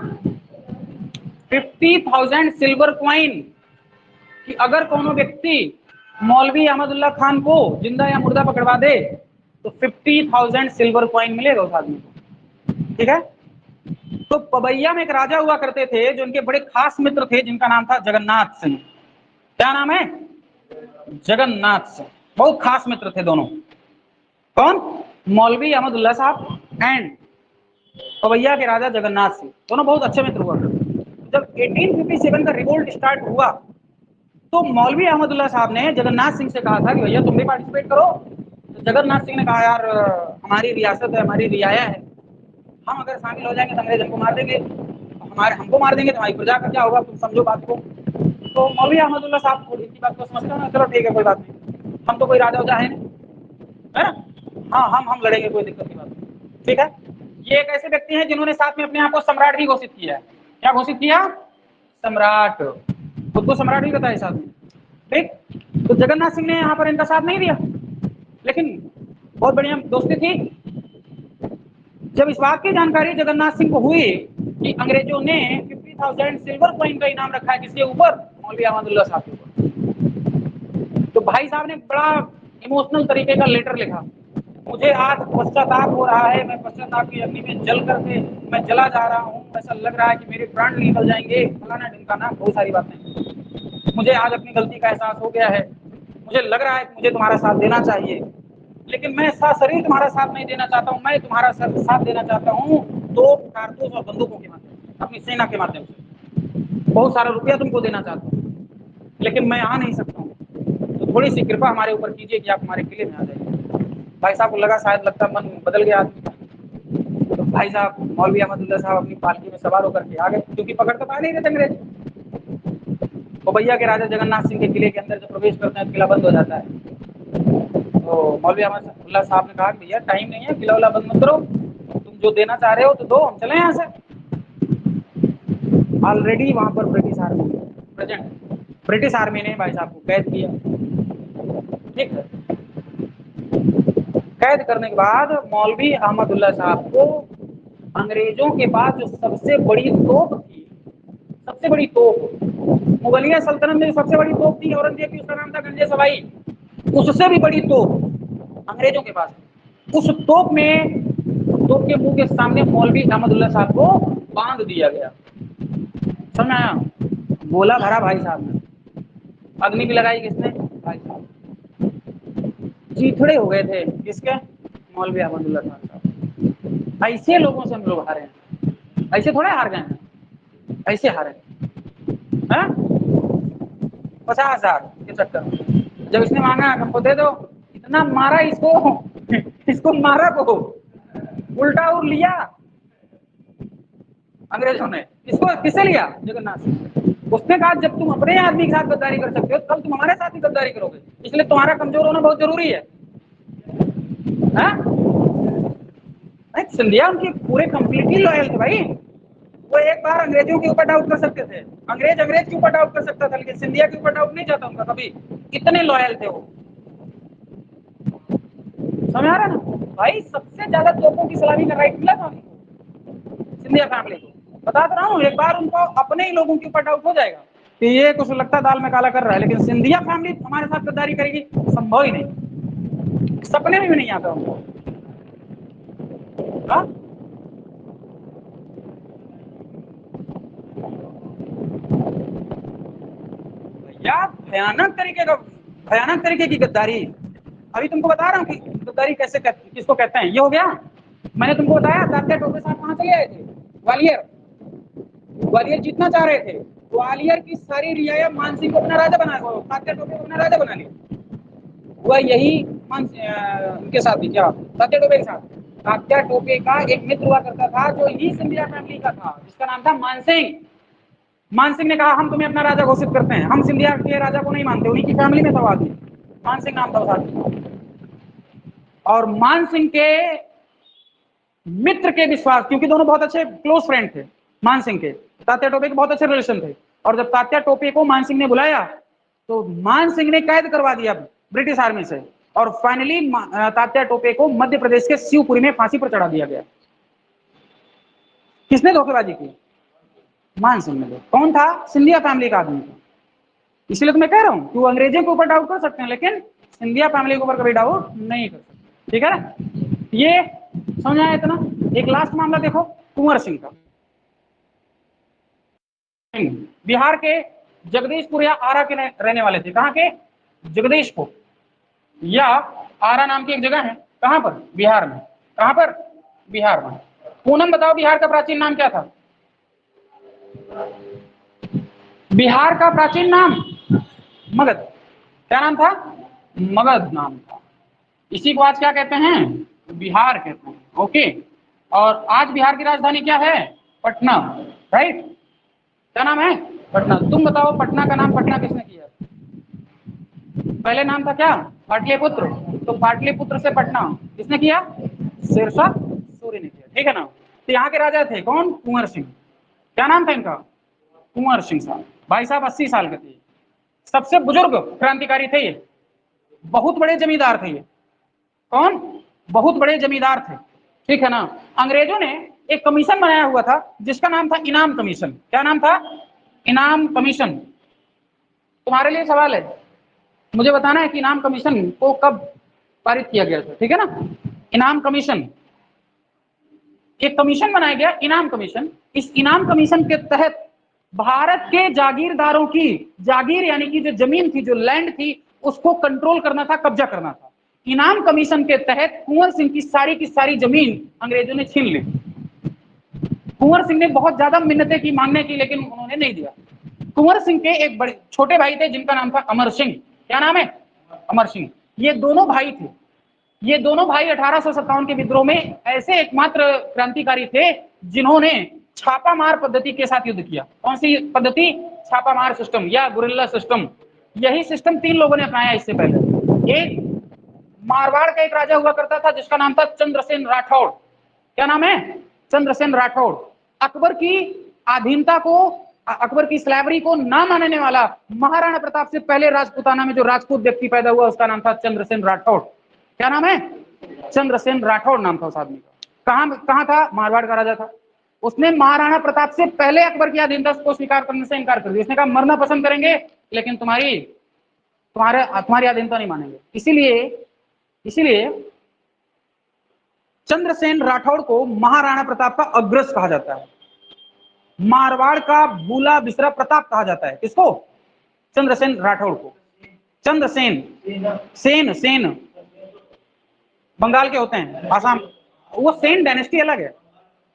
50,000 सिल्वर क्वाइन, कि अगर कोनो व्यक्ति मौलवी अहमदुल्ला खान को जिंदा या मुर्दा पकड़वा दे तो 50,000 सिल्वर कॉइन मिलेगा उस आदमी को। ठीक है। तो पबैया में एक राजा हुआ करते थे जो उनके बड़े खास मित्र थे, जिनका नाम था जगन्नाथ सिंह। क्या नाम है? जगन्नाथ सिंह। बहुत खास मित्र थे दोनों। कौन? मौलवी अहमदुल्ला साहब एंड पवैया के राजा जगन्नाथ सिंह, दोनों बहुत अच्छे मित्र हुआ करते। जब 1857 का रिवोल्ट स्टार्ट हुआ तो मौलवी अहमदुल्ला साहब ने जगन्नाथ सिंह से कहा था कि भैया तुम भी पार्टिसिपेट करो। तो जगन्नाथ सिंह ने कहा यार हमारी रियासत है, हमारी रियाया है, हम अगर शामिल हो जाएंगे तो अंग्रेज हमको मार देंगे, हमको मार देंगे तो हमारी प्रजा का क्या होगा, तुम समझो बात को। तो मौलवी अहमदुल्ला साहब थोड़ी सी बात को समझते हो ना, चलो ठीक है कोई बात नहीं, हम तो कोई राजा वजा है नहीं, है ना, हाँ हम लड़ेंगे, कोई दिक्कत की बात नहीं, ठीक है। ये एक ऐसे व्यक्ति हैं जिन्होंने साथ में अपने आप को सम्राट भी घोषित किया है। क्या घोषित किया? सम्राट, खुद को सम्राट भी बताया साथ में, ठीक। तो जगन्नाथ सिंह ने यहाँ पर इनका साथ नहीं दिया, लेकिन बहुत बढ़िया दोस्ती थी। जब इस बात की जानकारी जगन्नाथ सिंह को हुई कि अंग्रेजों ने 50,000 सिल्वर कॉइन का इनाम रखा है किसके ऊपर? मौलवी अहमदुल्ला साहब के ऊपर। तो भाई साहब ने बड़ा इमोशनल तरीके का लेटर लिखा, मुझे आज पश्चाताप हो रहा है, मैं पश्चाताप की अग्नि में जल करके मैं जला जा रहा हूँ, ऐसा लग रहा है कि मेरे प्राण निकल जाएंगे, फलाना ढिमकाना, बहुत सारी बातें। मुझे आज अपनी गलती का एहसास हो गया है, मुझे लग रहा है कि मुझे तुम्हारा साथ देना चाहिए, लेकिन मैं शरीर तुम्हारा साथ नहीं देना चाहता हूँ, मैं तुम्हारा साथ देना चाहता हूँ तो कारतूस और बंदूकों के माध्यम, अपनी सेना के माध्यम से बहुत सारा रुपया तुमको देना चाहता हूँ, लेकिन मैं आ नहीं सकता हूँ, तो थोड़ी सी कृपा हमारे ऊपर कीजिए कि आप हमारे किले में आ जाइए। भाई साहब को लगा शायद लगता मन बदल गया आदमी का, तो भाई साहब मौलवी अहमदुल्ला साहब अपनी पालकी में सवार होकर के आ गए, क्योंकि पकड़ तो पा नहीं रहे थे अंग्रेज। तो भैया के राजा जगन्नाथ सिंह के किले के अंदर जब प्रवेश करते हैं तो किला बंद हो जाता है। तो मौलवी अहमदुल्ला साहब ने कहा भैया टाइम नहीं है, किला वाला बंद मत करो, तुम जो देना चाह रहे हो तो दो, हम चले यहाँ से। ऑलरेडी वहां पर British army present, British army ने भाई साहब को कैद किया, ठीक है। कैद करने के बाद मौलवी अहमदुल्ला साहब को अंग्रेजों के पास जो सबसे बड़ी तोप थी, सबसे बड़ी तोप मुगलिया सल्तनत में सबसे बड़ी तोप थी औरंगजेब की, उसका नाम था गंजे सवाई, उससे भी बड़ी तोप अंग्रेजों के पास, उस तोप में तोप के मुंह के सामने मौलवी अहमदुल्ला साहब को बांध दिया गया। समझ आया? गोला भरा भाई साहब ने, अग्नि भी लगाई किसने? भाई साहब। चीथड़े हो गए थे किसके? मौलवी अहमदुल्ला साहब। ऐसे लोगों से हम लोग हारे हैं, ऐसे थोड़े हार गए हैं, ऐसे हारे हैं 50,000 के चक्कर में। जब इसने मांगा हमको दे दो, इतना मारा इसको इसको मारा को उल्टा और लिया अंग्रेजों ने, इसको किसे लिया? जगन्नाथ सिंह। उसने कहा जब तुम अपने आदमी के साथ गद्दारी कर सकते हो कल तुम हमारे साथ ही गद्दारी करोगे, इसलिए तुम्हारा कमजोर होना बहुत जरूरी है। सिंधिया उनकी पूरे कंप्लीटली लॉयल थे भाई, वो एक बार अंग्रेजों के ऊपर डाउट कर सकते थे, अंग्रेज के ऊपर डाउट कर सकता था, लेकिन सिंधिया के ऊपर डाउट नहीं जाता उनका कभी, इतने लॉयल थे वो। समझ आ रहा है ना भाई? सबसे ज्यादा तोपों की सलामी का राइट मिला था उनको, सिंधिया फैमिली को। बता तो रहा हूँ, एक बार उनको अपने ही लोगों के ऊपर डाउट हो जाएगा कि ये कुछ लगता दाल में काला कर रहा है, लेकिन सिंधिया फैमिली हमारे साथ गद्दारी करेगी, संभव ही नहीं, सपने में भी नहीं आता उनको। हाँ भैया, भयानक तरीके की गद्दारी। अभी तुमको बता रहा हूँ कि गद्दारी कैसे किसको कहते हैं। ये हो गया, मैंने तुमको बताया तात्या टोपे साहब कहाँ चले आए थे? ग्वालियर, ग्वालियर जीतना चाह रहे थे, ग्वालियर की सारी रियाया मानसिंह को अपना राजा बना, तात्या टोपे को अपना राजा बना लिया। हुआ यही उनके साथ भी, क्या तात्या टोपे के साथ? तात्या टोपे का एक मित्र हुआ करता था जो ही सिंधिया फैमिली का था, जिसका नाम था मानसिंह। मानसिंह ने कहा हम तुम्हें अपना राजा घोषित करते हैं, हम सिंधिया के राजा को नहीं मानते, उन्हीं की फैमिली में था आदमी, मानसिंह नाम था उस आदमी। और मानसिंह के मित्र के विश्वास, क्योंकि दोनों बहुत अच्छे क्लोज फ्रेंड थे मानसिंह के, तात्या टोपे के बहुत अच्छे रिलेशन थे, और जब तात्या टोपे को मानसिंह ने बुलाया तो मानसिंह ने कैद करवा दिया ब्रिटिश आर्मी से, और फाइनली तात्या टोपे को मध्य प्रदेश के शिवपुरी में फांसी पर चढ़ा दिया गया। किसने धोखेबाजी की? मानसिंह ने। कौन था? सिंधिया फैमिली का आदमी था। इसलिए तो मैं कह रहा हूं कि वो अंग्रेजों के ऊपर डाउट कर सकते हैं, लेकिन सिंधिया फैमिली के ऊपर कभी डाउट नहीं कर सकते, ठीक है ना? ये समझ आया इतना? एक लास्ट मामला देखो, कुंवर सिंह का। बिहार के जगदीशपुर या आरा के रहने वाले थे। कहाँ के? जगदीशपुर या आरा नाम की एक जगह है, कहाँ पर? बिहार में। कहाँ पर? बिहार में। पूनम बताओ बिहार का प्राचीन नाम क्या था? बिहार का प्राचीन नाम मगध। क्या नाम था? मगध नाम था। इसी को आज क्या कहते हैं? बिहार कहते हैं। ओके, और आज बिहार की राजधानी क्या है? पटना, राइट। क्या नाम है? पटना। तुम बताओ पटना का नाम पटना किसने किया? पहले नाम था क्या? पाटलिपुत्र। तो पाटलिपुत्र से पटना किसने किया? शेरशाह सूरी ने किया, ठीक है ना। तो यहाँ के राजा थे कौन? कुंवर सिंह। क्या नाम था इनका? कुंवर सिंह साहब। भाई साहब 80 साल के थे, सबसे बुजुर्ग क्रांतिकारी थे ये, बहुत बड़े जमींदार थे ये। कौन? बहुत बड़े जमींदार थे, ठीक है ना। अंग्रेजों ने एक कमीशन बनाया हुआ था जिसका नाम था इनाम कमीशन। क्या नाम था? इनाम कमीशन। तुम्हारे लिए सवाल है, मुझे बताना है कि इनाम कमीशन को कब पारित किया गया था, ठीक है ना। इनाम कमीशन, एक कमीशन बनाया गया, इनाम कमीशन। इस इनाम कमीशन के तहत भारत के जागीरदारों की जागीर यानी कि जो जमीन थी, जो लैंड थी, उसको कंट्रोल करना था, कब्जा करना था। इनाम कमीशन के तहत कुंवर सिंह की सारी जमीन अंग्रेजों ने छीन ली। कुंवर सिंह ने बहुत ज्यादा मिन्नतें की, मांगने की, लेकिन उन्होंने नहीं दिया। कुंवर सिंह के एक बड़े छोटे भाई थे जिनका नाम था अमर सिंह। क्या नाम है? अमर सिंह। ये दोनों भाई थे, ये दोनों भाई 1857 के विद्रोह में ऐसे एकमात्र क्रांतिकारी थे जिन्होंने छापामार पद्धति के साथ युद्ध किया। कौन सी पद्धति? छापामार सिस्टम या गुरिल्ला सिस्टम। यही सिस्टम 3 लोगों ने अपनाया इससे पहले। एक मारवाड़ का एक राजा हुआ करता था जिसका नाम था चंद्रसेन राठौड़। क्या नाम है? चंद्रसेन राठौड़। अकबर की अधीनता को, अकबर की स्लैवरी को ना मानने वाला महाराणा प्रताप से पहले राजपूताना में जो राजपूत व्यक्ति पैदा हुआ उसका नाम था चंद्रसेन राठौड़। क्या नाम है? चंद्रसेन राठौड़ नाम था उस आदमी का। कहां था? मारवाड़ का राजा था। उसने महाराणा प्रताप से पहले अकबर की अधीनता को स्वीकार करने से इनकार कर दिया। उसने कहा मरना पसंद करेंगे लेकिन तुम्हारी अधीनता नहीं मानेंगे। इसीलिए चंद्रसेन राठौड़ को महाराणा प्रताप का अग्रज कहा जाता है। मारवाड़ का भूला बिसरा प्रताप कहा जाता है। किसको? चंद्रसेन राठौड़ को। चंद्रसेन, सेन, सेन बंगाल के होते हैं, आसाम। वो सेन डायनेस्टी अलग है,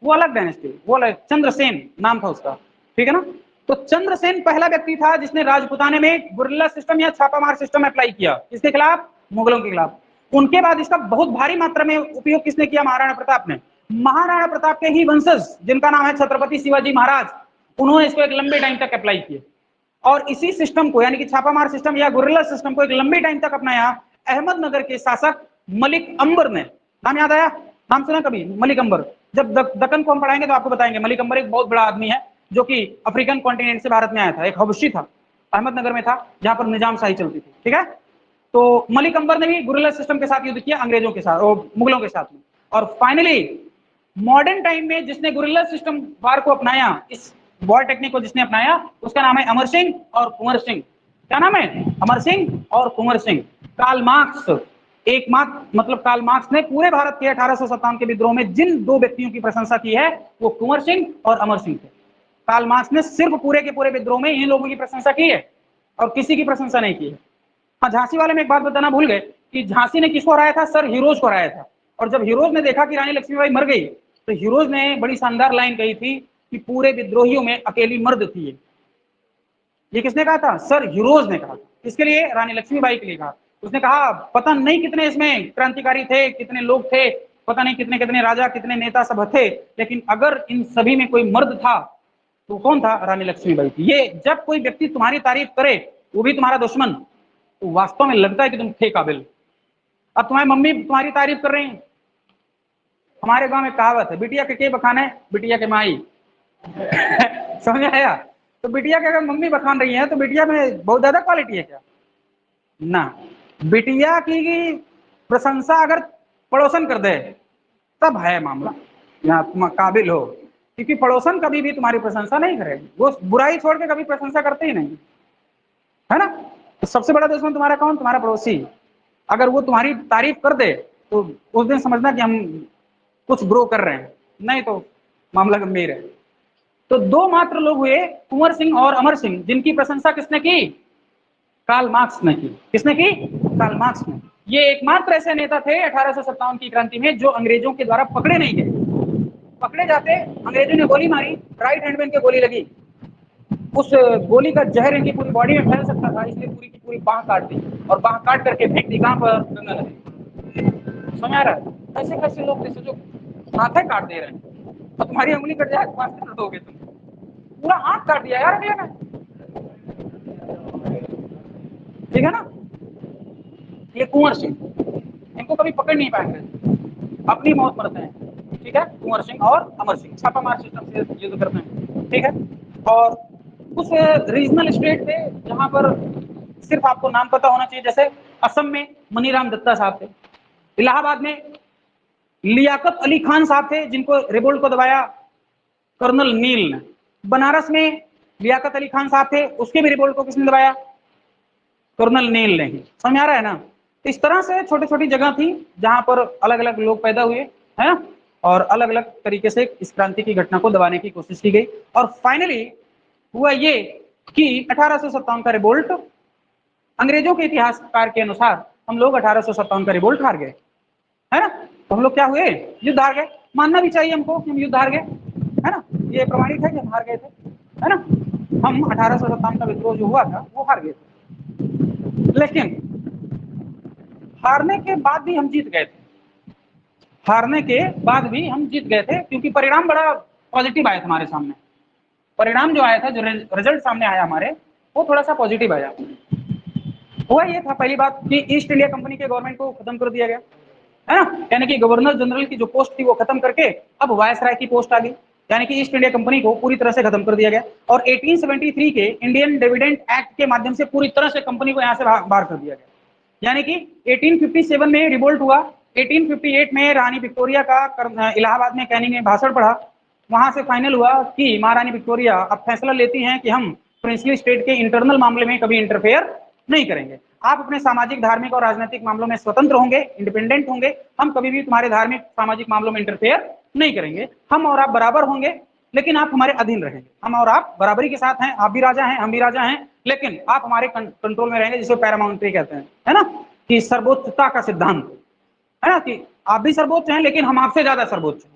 वो अलग डायनेस्टी, वो अलग। चंद्रसेन नाम था उसका, ठीक है ना। तो चंद्रसेन पहला व्यक्ति था जिसने राजपूताने में गुरिल्ला सिस्टम या छापामार सिस्टम अप्लाई किया। किसके खिलाफ? मुगलों के खिलाफ। उनके बाद इसका बहुत भारी मात्रा में उपयोग किसने किया? महाराणा प्रताप ने। महाराणा प्रताप के ही वंशज जिनका नाम है छत्रपति शिवाजी महाराज, उन्होंने इसको एक लंबे टाइम तक अप्लाई किया और इसी सिस्टम को यानी कि छापामार सिस्टम या गुरिल्ला सिस्टम को एक लंबे टाइम तक अपनाया अहमदनगर के शासक मलिक अंबर ने। नाम याद आया? नाम सुना कभी? मलिक अंबर। जब दक्कन को हम पढ़ाएंगे तो आपको बताएंगे। मलिक अंबर एक बहुत बड़ा आदमी है जो कि अफ्रीकन कॉन्टिनेंट से भारत में आया था, एक हबशी था, अहमदनगर में था जहां पर निजाम शाही चलती थी, ठीक है। तो मलिक अंबर ने भी गुरिल्ला सिस्टम के साथ युद्ध किया अंग्रेजों के साथ और मुगलों के साथ में। और फाइनली मॉडर्न टाइम में जिसने गुरिल्ला सिस्टम वार को अपनाया, इस वॉर टेक्निक को जिसने अपनाया, उसका नाम है अमर सिंह और कुंवर सिंह। क्या नाम है? अमर सिंह और कुंवर सिंह। कार्ल मार्क्स, एकमात्र मतलब कार्ल मार्क्स ने पूरे भारत के 1857 के विद्रोह में जिन 2 व्यक्तियों की प्रशंसा की है वो कुंवर सिंह और अमर सिंह थे। कार्ल मार्क्स ने सिर्फ पूरे के पूरे विद्रोह में इन लोगों की प्रशंसा की है और किसी की प्रशंसा नहीं की है। हाँ, झांसी वाले में एक बात बताना भूल गए कि झांसी ने किसको हराया था? सर हीरोज को हराया था। और जब हीरोज ने देखा कि रानी लक्ष्मीबाई मर गई तो हीरोज ने बड़ी शानदार लाइन कही थी कि पूरे विद्रोहियों में अकेली मर्द थी ये किसने कहा था? सर हीरोज ने कहा। किसके लिए? रानी लक्ष्मीबाई के लिए कहा। उसने कहा पता नहीं कितने इसमें क्रांतिकारी थे, कितने लोग थे, पता नहीं कितने कितने राजा, कितने नेता सब थे, लेकिन अगर इन सभी में कोई मर्द था तो कौन था? रानी लक्ष्मीबाई थी। ये जब कोई व्यक्ति तुम्हारी तारीफ करे वो भी तुम्हारा दुश्मन, तो वास्तव में लगता है कि तुम थे काबिल। अब तुम्हारी मम्मी तुम्हारी तारीफ कर रही है। हमारे गांव में कहावत है, बिटिया के बखाने बिटिया के माई। समझ आया? तो बिटिया के अगर मम्मी बखान रही है तो बिटिया में बहुत ज्यादा क्वालिटी है क्या? ना, बिटिया की प्रशंसा अगर पड़ोसन कर दे तब है मामला, यहाँ तुम काबिल हो। क्योंकि पड़ोसन कभी भी तुम्हारी प्रशंसा नहीं करेगी, वो बुराई छोड़ के कभी प्रशंसा करते ही नहीं, है ना। तो सबसे बड़ा दुश्मन तुम्हारा कौन? तुम्हारा पड़ोसी। अगर वो तुम्हारी तारीफ कर दे तो उस दिन समझना कि हम कुछ ग्रो कर रहे हैं, नहीं तो मामला गंभीर है। तो 2 मात्र लोग हुए, कुंवर सिंह और अमर सिंह, जिनकी प्रशंसा किसने की? कार्ल मार्क्स ने की। किसने की? कार्ल मार्क्स ने। ये एकमात्र ऐसे नेता थे 1857 की क्रांति में जो अंग्रेजों के द्वारा पकड़े नहीं गए। पकड़े जाते, अंग्रेजों ने गोली मारी, राइट हैंड में इनके गोली लगी, उस गोली का जहर इनकी पूरी बॉडी में फैल सकता था, इसलिए पूरी की पूरी बाह काट दी और बाह काट करके फेंक दी कहां पर, गंगा नदी। समझ आ रहा है? ऐसे कैसे लोग थे जो हाथ काट दे रहे हैं, और तुम्हारी उंगली कट जाए तो दोगे तुम, पूरा हाथ काट दिया यार अगले ने, ठीक है ना। ये कुंवर सिंह, इनको कभी पकड़ नहीं पाएंगे, अपनी मौत मरते हैं, ठीक है। कुंवर सिंह और अमर सिंह छापामार सिस्टम से युद्ध करते हैं, ठीक है। और कुछ रीजनल स्टेट थे जहां पर सिर्फ आपको नाम पता होना चाहिए, जैसे असम में मनीराम दत्ता साहब थे, इलाहाबाद में लियाकत अली खान साहब थे जिनको रिवोल्ट को दबाया कर्नल नील ने, बनारस में लियाकत अली खान साहब थे, उसके भी रिवोल्ट को किसने दबाया, कर्नल नील ने ही। समझ आ रहा है ना। तो इस तरह से छोटी छोटी जगह थी जहां पर अलग अलग लोग पैदा हुए, है ना, और अलग अलग तरीके से इस क्रांति की घटना को दबाने की कोशिश की गई, और फाइनली हुआ ये कि 1857 का रिवोल्ट, अंग्रेजों के इतिहासकार के अनुसार हम लोग 1857 का रिवोल्ट हार गए, है ना। तो हम लोग क्या हुए, युद्ध हार गए। मानना भी चाहिए हमको कि हम युद्ध हार गए, है ना, ये प्रमाणित है कि हम हार गए थे, है ना। हम 1857 का विद्रोह जो हुआ था वो हार गए थे, लेकिन हारने के बाद भी हम जीत गए थे, हारने के बाद भी हम जीत गए थे, क्योंकि परिणाम बड़ा पॉजिटिव आया था हमारे सामने। परिणाम जो आया था, जो रिजल्ट सामने आया हमारे, वो थोड़ा सा पॉजिटिव आया। हुआ ये था पहली बात कि ईस्ट इंडिया कंपनी के गवर्नमेंट को खत्म कर दिया गया, है ना, यानी कि गवर्नर जनरल की जो पोस्ट थी वो खत्म करके अब वायसराय की पोस्ट आ गई, यानी कि ईस्ट इंडिया कंपनी को पूरी तरह से खत्म कर दिया गया। और 1873 के इंडियन डिविडेंड एक्ट के माध्यम से पूरी तरह से कंपनी को यहाँ से बाहर कर दिया गया, यानी कि 1857 में रिवोल्ट हुआ, 1858 में रानी विक्टोरिया का इलाहाबाद में कैनिंग में भाषण पढ़ा, वहां से फाइनल हुआ कि महारानी विक्टोरिया अब फैसला लेती हैं कि हम प्रिंसली स्टेट के इंटरनल मामले में कभी इंटरफेयर नहीं करेंगे, आप अपने सामाजिक धार्मिक और राजनीतिक मामलों में स्वतंत्र होंगे, इंडिपेंडेंट होंगे, हम कभी भी तुम्हारे धार्मिक सामाजिक मामलों में इंटरफेयर नहीं करेंगे, हम और आप बराबर होंगे, लेकिन आप हमारे अधीन रहेंगे, हम और आप बराबरी के साथ हैं, आप भी राजा हैं हम भी राजा हैं, लेकिन आप हमारे कंट्रोल में रहेंगे, जिसे पैरामाउंट्री कहते हैं, है ना, कि सर्वोच्चता का सिद्धांत, है ना, कि आप भी सर्वोच्च हैं लेकिन हम आपसे ज्यादा सर्वोच्च हैं,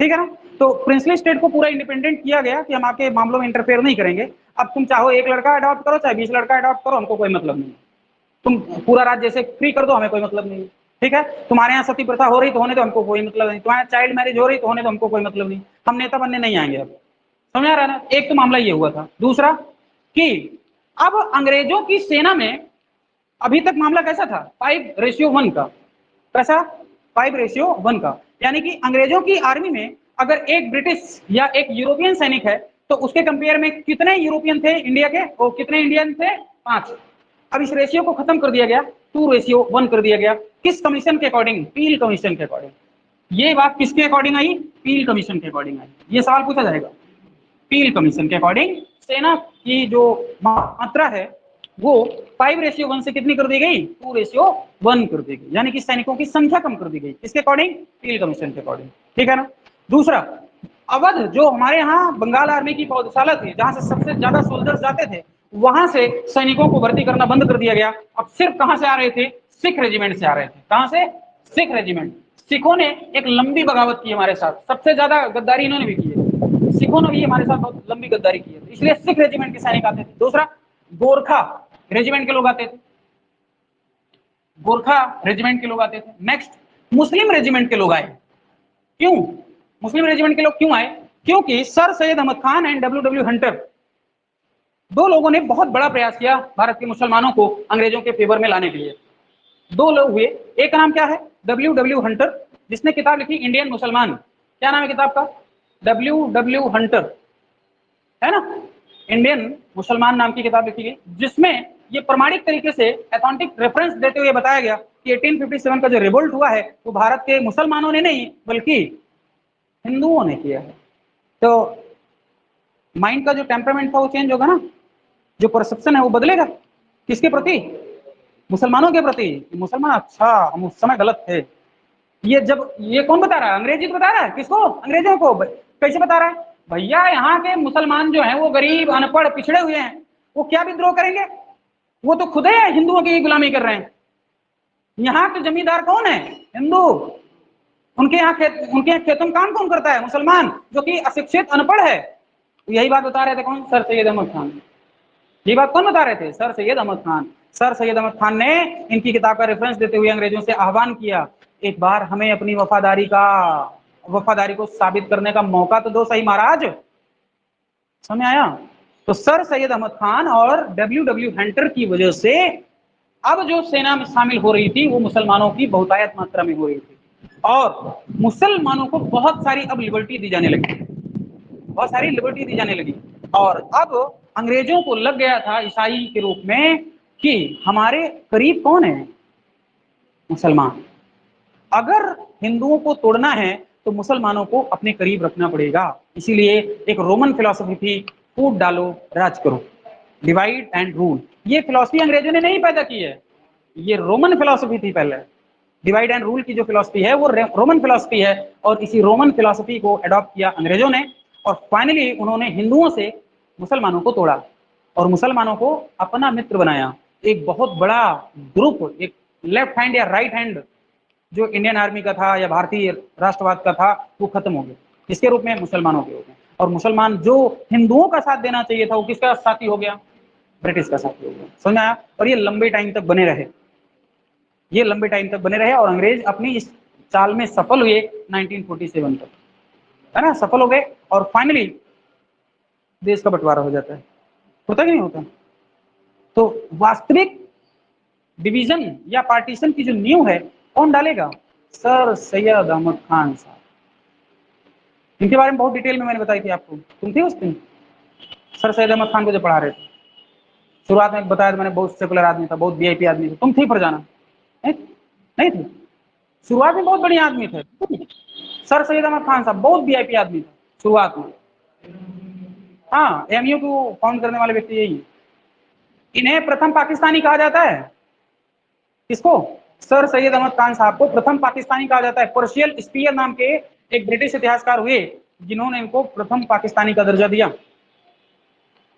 ठीक है ना। तो प्रिंसली स्टेट को पूरा इंडिपेंडेंट किया गया कि हम आपके मामलों में इंटरफेयर नहीं करेंगे, अब तुम चाहो एक लड़का अडॉप्ट करो चाहे 20 लड़का अडॉप्ट करो, हमको कोई मतलब नहीं, तुम पूरा राज्य जैसे फ्री कर दो, हमें कोई मतलब नहीं, ठीक है। तुम्हारे यहाँ सती प्रथा हो रही तो होने दो, हमको कोई मतलब नहीं, तुम्हारे चाइल्ड मैरिज हो रही तो होने दो, हमको कोई मतलब नहीं, हम नेता बनने नहीं आएंगे अब। समझ आ रहा है ना। एक तो मामला ये हुआ था। दूसरा कि अब अंग्रेजों की सेना में अभी तक मामला कैसा था, 5:1 का, कैसा, 5:1 का, यानी कि अंग्रेजों की आर्मी में अगर एक ब्रिटिश या एक यूरोपियन सैनिक है तो उसके कंपेयर में कितने यूरोपियन थे इंडिया के, और कितने इंडियन थे, 5। अब इस रेशियो को खत्म कर दिया गया, 2:1 कर दिया गया, किस कमीशन के अकॉर्डिंग, पील कमीशन के अकॉर्डिंग। ये बात किसके अकॉर्डिंग आई, पील कमीशन के अकॉर्डिंग आई, ये सवाल पूछा जाएगा। पील कमीशन के अकॉर्डिंग सेना की जो मात्रा है वो 5:1 से कितनी कर दी गई, 2:1 कर दी गई, यानी कि सैनिकों की संख्या कम कर दी गई, किसके अकॉर्डिंग, पील कमीशन के अकॉर्डिंग, ठीक है ना। दूसरा, अवध जो हमारे यहाँ बंगाल आर्मी की पौधशाला थी जहां से सबसे ज्यादा सोल्जर्स जाते थे, वहां से सैनिकों को भर्ती करना बंद कर दिया गया। अब सिर्फ कहां से आ रहे थे, सिख रेजिमेंट से आ रहे थे, कहां से, सिख रेजिमेंट। सिखों ने एक लंबी बगावत की हमारे साथ, सबसे ज्यादा गद्दारी इन्होंने भी की है, सिखों ने भी हमारे साथ बहुत लंबी गद्दारी की है, इसलिए सिख रेजिमेंट के सैनिक आते थे। दूसरा, गोरखा रेजिमेंट के लोग आते थे, गोरखा रेजिमेंट के लोग आते थे। नेक्स्ट, मुस्लिम रेजिमेंट के लोग आए। क्यों मुस्लिम रेजिमेंट के लोग क्यों आए, क्योंकि Sir Syed Ahmad Khan and W Hunter, दो लोगों ने बहुत बड़ा प्रयास किया भारत के मुसलमानों को अंग्रेजों के फेवर में लाने के लिए। दो लोग हुए, एक का नाम क्या है, डब्ल्यू हंटर, जिसने किताब लिखी इंडियन मुसलमान, क्या नाम है किताब का, डब्ल्यू हंटर, है ना, इंडियन मुसलमान नाम की किताब लिखी गई, जिसमें ये प्रमाणिक तरीके से ऑथेंटिक रेफरेंस देते हुए बताया गया कि 1857 का जो रिवोल्ट हुआ है वो भारत के मुसलमानों ने नहीं बल्कि हिंदुओं ने किया है। तो माइंड का जो टेम्परामेंट था वो चेंज होगा ना, जो परसेप्शन है वो बदलेगा, किसके प्रति, मुसलमानों के प्रति। मुसलमान, अच्छा हम उस समय गलत थे। ये जब, ये कौन बता रहा है, अंग्रेजी तो बता रहा है, किसको, अंग्रेजों को। कैसे बता रहा है, भैया यहाँ के मुसलमान जो हैं वो गरीब अनपढ़ पिछड़े हुए हैं, वो क्या विद्रोह करेंगे, वो तो खुद है हिंदुओं की गुलामी कर रहे हैं। यहाँ के जमींदार कौन है, हिंदू, उनके यहाँ खेतों में काम कौन करता है? मुसलमान, जो कि अशिक्षित अनपढ़ है। यही बात बता रहे थे कौन? सर सैयद अहमद खान। ये बात कौन बता रहे थे? सर सैयद अहमद खान। सर सैयद अहमद खान ने इनकी किताब का रेफरेंस देते हुए अंग्रेजों से आह्वान किया, एक बार हमें अपनी वफादारी को साबित करने का मौका तो दो सही महाराज। समझ आया? तो सर सैयद अहमद खान और डब्ल्यू हंटर की वजह से अब जो सेना में शामिल हो रही थी वो मुसलमानों की बहुतायत मात्रा में हो रही थी, और मुसलमानों को बहुत सारी अब लिबर्टी दी जाने लगी, बहुत सारी लिबर्टी दी जाने लगी। और अब अंग्रेजों को लग गया था ईसाई के रूप में कि हमारे करीब कौन है? मुसलमान। अगर हिंदुओं को तोड़ना है तो मुसलमानों को अपने करीब रखना पड़ेगा। इसीलिए एक रोमन फिलॉसफी थी, फूट डालो राज करो, डिवाइड एंड रूल। ये फिलॉसफी अंग्रेजों ने नहीं पैदा की है, ये रोमन फिलॉसफी थी। पहले डिवाइड एंड रूल की जो फिलॉसफी है वो रोमन फिलॉसफी है, और इसी रोमन फिलॉसफी को अडॉप्ट किया अंग्रेजों ने, और फाइनली उन्होंने हिंदुओं से मुसलमानों को तोड़ा और मुसलमानों को अपना मित्र बनाया। एक बहुत बड़ा ग्रुप, एक लेफ्ट हैंड या राइट हैंड जो इंडियन आर्मी का था या भारतीय राष्ट्रवाद का था, वो खत्म हो गया। इसके रूप में मुसलमानों के हो गए, और मुसलमान जो हिंदुओं का साथ देना चाहिए था वो किसका साथी हो गया? ब्रिटिश का साथी हो गया। समझ आया? और ये लंबे टाइम तक बने रहे, ये लंबे टाइम तक बने रहे, और अंग्रेज अपनी इस चाल में सफल हुए 1947 तक, है ना, सफल हो गए। और फाइनली देश का बंटवारा हो जाता है। होता कि नहीं होता? तो वास्तविक डिवीजन या पार्टीशन की जो नींव है कौन डालेगा? सर सैयद अहमद खान साहब। इनके बारे में बहुत डिटेल में मैंने बताई थी आपको, तुम थी उस दिन? सर सैयद अहमद खान को जो पढ़ा रहे थे, शुरुआत में बताया था मैंने, बहुत सेकुलर आदमी था, बहुत वीआईपी आदमी था। तुम थी फरजाना? नहीं थी? शुरुआत में बहुत बढ़िया आदमी थे सर सैयद अहमद खान साहब, बहुत वीआईपी आदमी था शुरुआत में। हाँ, एमयू को फाउंड करने वाले व्यक्ति यही है। इन्हें प्रथम पाकिस्तानी कहा जाता है। किसको? सर सैयद अहमद खान साहब को प्रथम पाकिस्तानी कहा जाता है। पर्शियल स्पीयर नाम के एक ब्रिटिश इतिहासकार हुए जिन्होंने इनको प्रथम पाकिस्तानी का दर्जा दिया।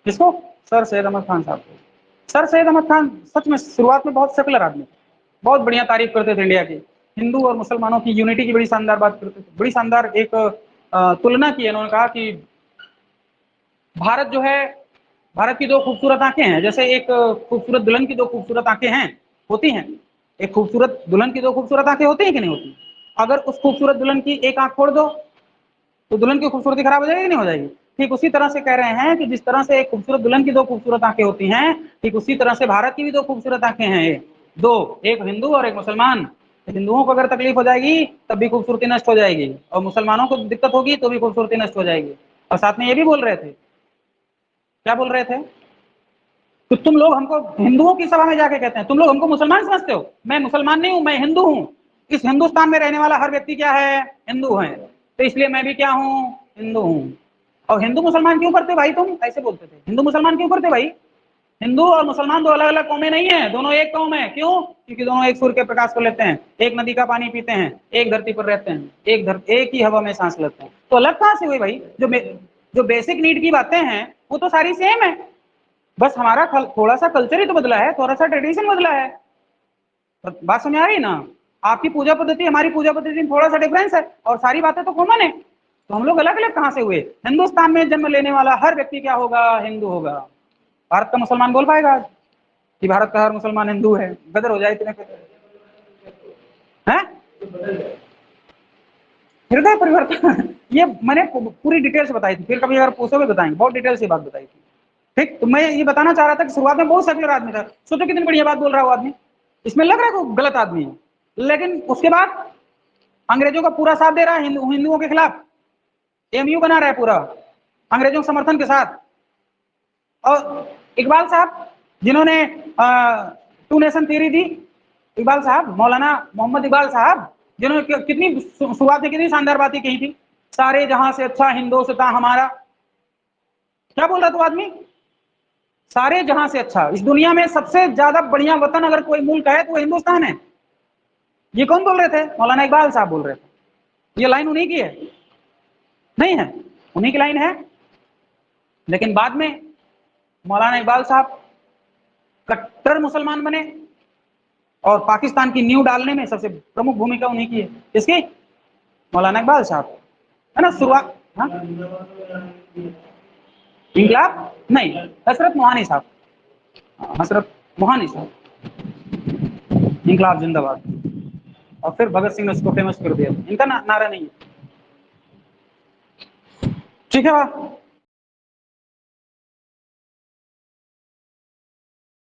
किसको? सर सैयद अहमद खान साहब को। सर सैयद अहमद खान सच में शुरुआत में बहुत सेकुलर आदमी थे, बहुत बढ़िया तारीफ करते थे इंडिया की, हिंदू और मुसलमानों की यूनिटी की बड़ी शानदार बात करते थे। बड़ी शानदार एक तुलना की, उन्होंने कहा कि भारत जो है, भारत की दो खूबसूरत आंखें हैं, जैसे एक खूबसूरत दुल्हन की दो खूबसूरत आंखें हैं, होती हैं। एक खूबसूरत दुल्हन की दो खूबसूरत आंखें होती हैं कि नहीं होती? अगर उस खूबसूरत दुल्हन की एक आंख फोड़ दो तो दुल्हन की खूबसूरती खराब हो जाएगी कि नहीं हो जाएगी? ठीक उसी तरह से कह रहे हैं कि जिस तरह से एक खूबसूरत दुल्हन की दो खूबसूरत आंखें होती हैं, ठीक उसी तरह से भारत की भी दो खूबसूरत आंखें हैं, दो, एक हिंदू और एक मुसलमान। हिंदुओं को अगर तकलीफ हो जाएगी तब भी खूबसूरती नष्ट हो जाएगी, और मुसलमानों को दिक्कत होगी तो भी खूबसूरती नष्ट हो जाएगी। और साथ में ये भी बोल रहे थे, क्या बोल रहे थे? तो तुम लोग हमको हिंदुओं की सभा में जाके कहते हैं तुम लोग हमको मुसलमान समझते हो। मैं मुसलमान नहीं हूं, मैं हिंदू हूं। इस हिंदुस्तान में रहने वाला हर व्यक्ति क्या है? हिंदू है। तो इसलिए मैं भी क्या हूं? हिंदू हूं। और हिंदू मुसलमान क्यों करते भाई? तुम ऐसे बोलते थे, हिंदू मुसलमान क्यों करते भाई? हिंदू और मुसलमान दो अलग अलग कौमें नहीं है, दोनों एक कौम है। क्यों? क्योंकि दोनों एक सूर्य के प्रकाश को लेते हैं, एक नदी का पानी पीते हैं, एक धरती पर रहते हैं, एक ही हवा में सांस लेते हैं। तो अलग कहां से हुई भाई? जो बेसिक नीड की बातें हैं वो तो सारी सेम है, बस हमारा थोड़ा सा कल्चर ही तो बदला है, थोड़ा सा ट्रेडिशन बदला है। बात समझ आ रही ना? आपकी पूजा पद्धति हमारी पूजा पद्धति में थोड़ा सा डिफरेंस है, और सारी बातें तो कॉमन है। तो हम लोग अलग अलग कहां से हुए? हिंदुस्तान में जन्म लेने वाला हर व्यक्ति क्या होगा? हिंदू होगा। भारत का मुसलमान बोल पाएगा आज कि भारत का हर मुसलमान हिंदू है? गदर हो जाए इतने हैं। हृदय परिवर्तन ये मैंने पूरी डिटेल से बताई थी, फिर कभी अगर पूछोगे बताएंगे, बहुत डिटेल से बात बताई थी। ठीक, तो मैं ये बताना चाह रहा था कि शुरुआत में बहुत सेकुलर आदमी था। सोचो कितनी बढ़िया बात बोल रहा है वो आदमी, इसमें लग रहा है कि गलत आदमी है, लेकिन उसके बाद अंग्रेजों का पूरा साथ दे रहा है, हिंदुओं के खिलाफ एमयू बना रहा है पूरा अंग्रेजों के समर्थन के साथ। और इकबाल साहब जिन्होंने टू नेशन थ्योरी दी, इकबाल साहब, मौलाना मोहम्मद इकबाल साहब, जिन्होंने कितनी शुरुआत में कितनी शानदार बातें कही थी, सारे जहां से अच्छा हिंदुस्तान हमारा। क्या बोल रहा था आदमी? सारे जहां से अच्छा, इस दुनिया में सबसे ज्यादा बढ़िया वतन अगर कोई मुल्क है तो वो हिंदुस्तान है। ये कौन बोल रहे थे? मौलाना इकबाल साहब बोल रहे थे। ये लाइन उन्हीं की है? नहीं है, उन्हीं की लाइन है। लेकिन बाद में मौलाना इकबाल साहब कट्टर मुसलमान बने, और पाकिस्तान की नींव डालने में सबसे प्रमुख भूमिका उन्हीं की है। इसकी मौलाना इकबाल साहब, है ना। शुरुआत, हाँ, इंकलाब नहीं, हसरत मोहानी साहब, हसरत मोहानी साहब, इंकलाब जिंदाबाद। और फिर भगत सिंह ने उसको फेमस कर दिया, इनका नारा नहीं है। ठीक है।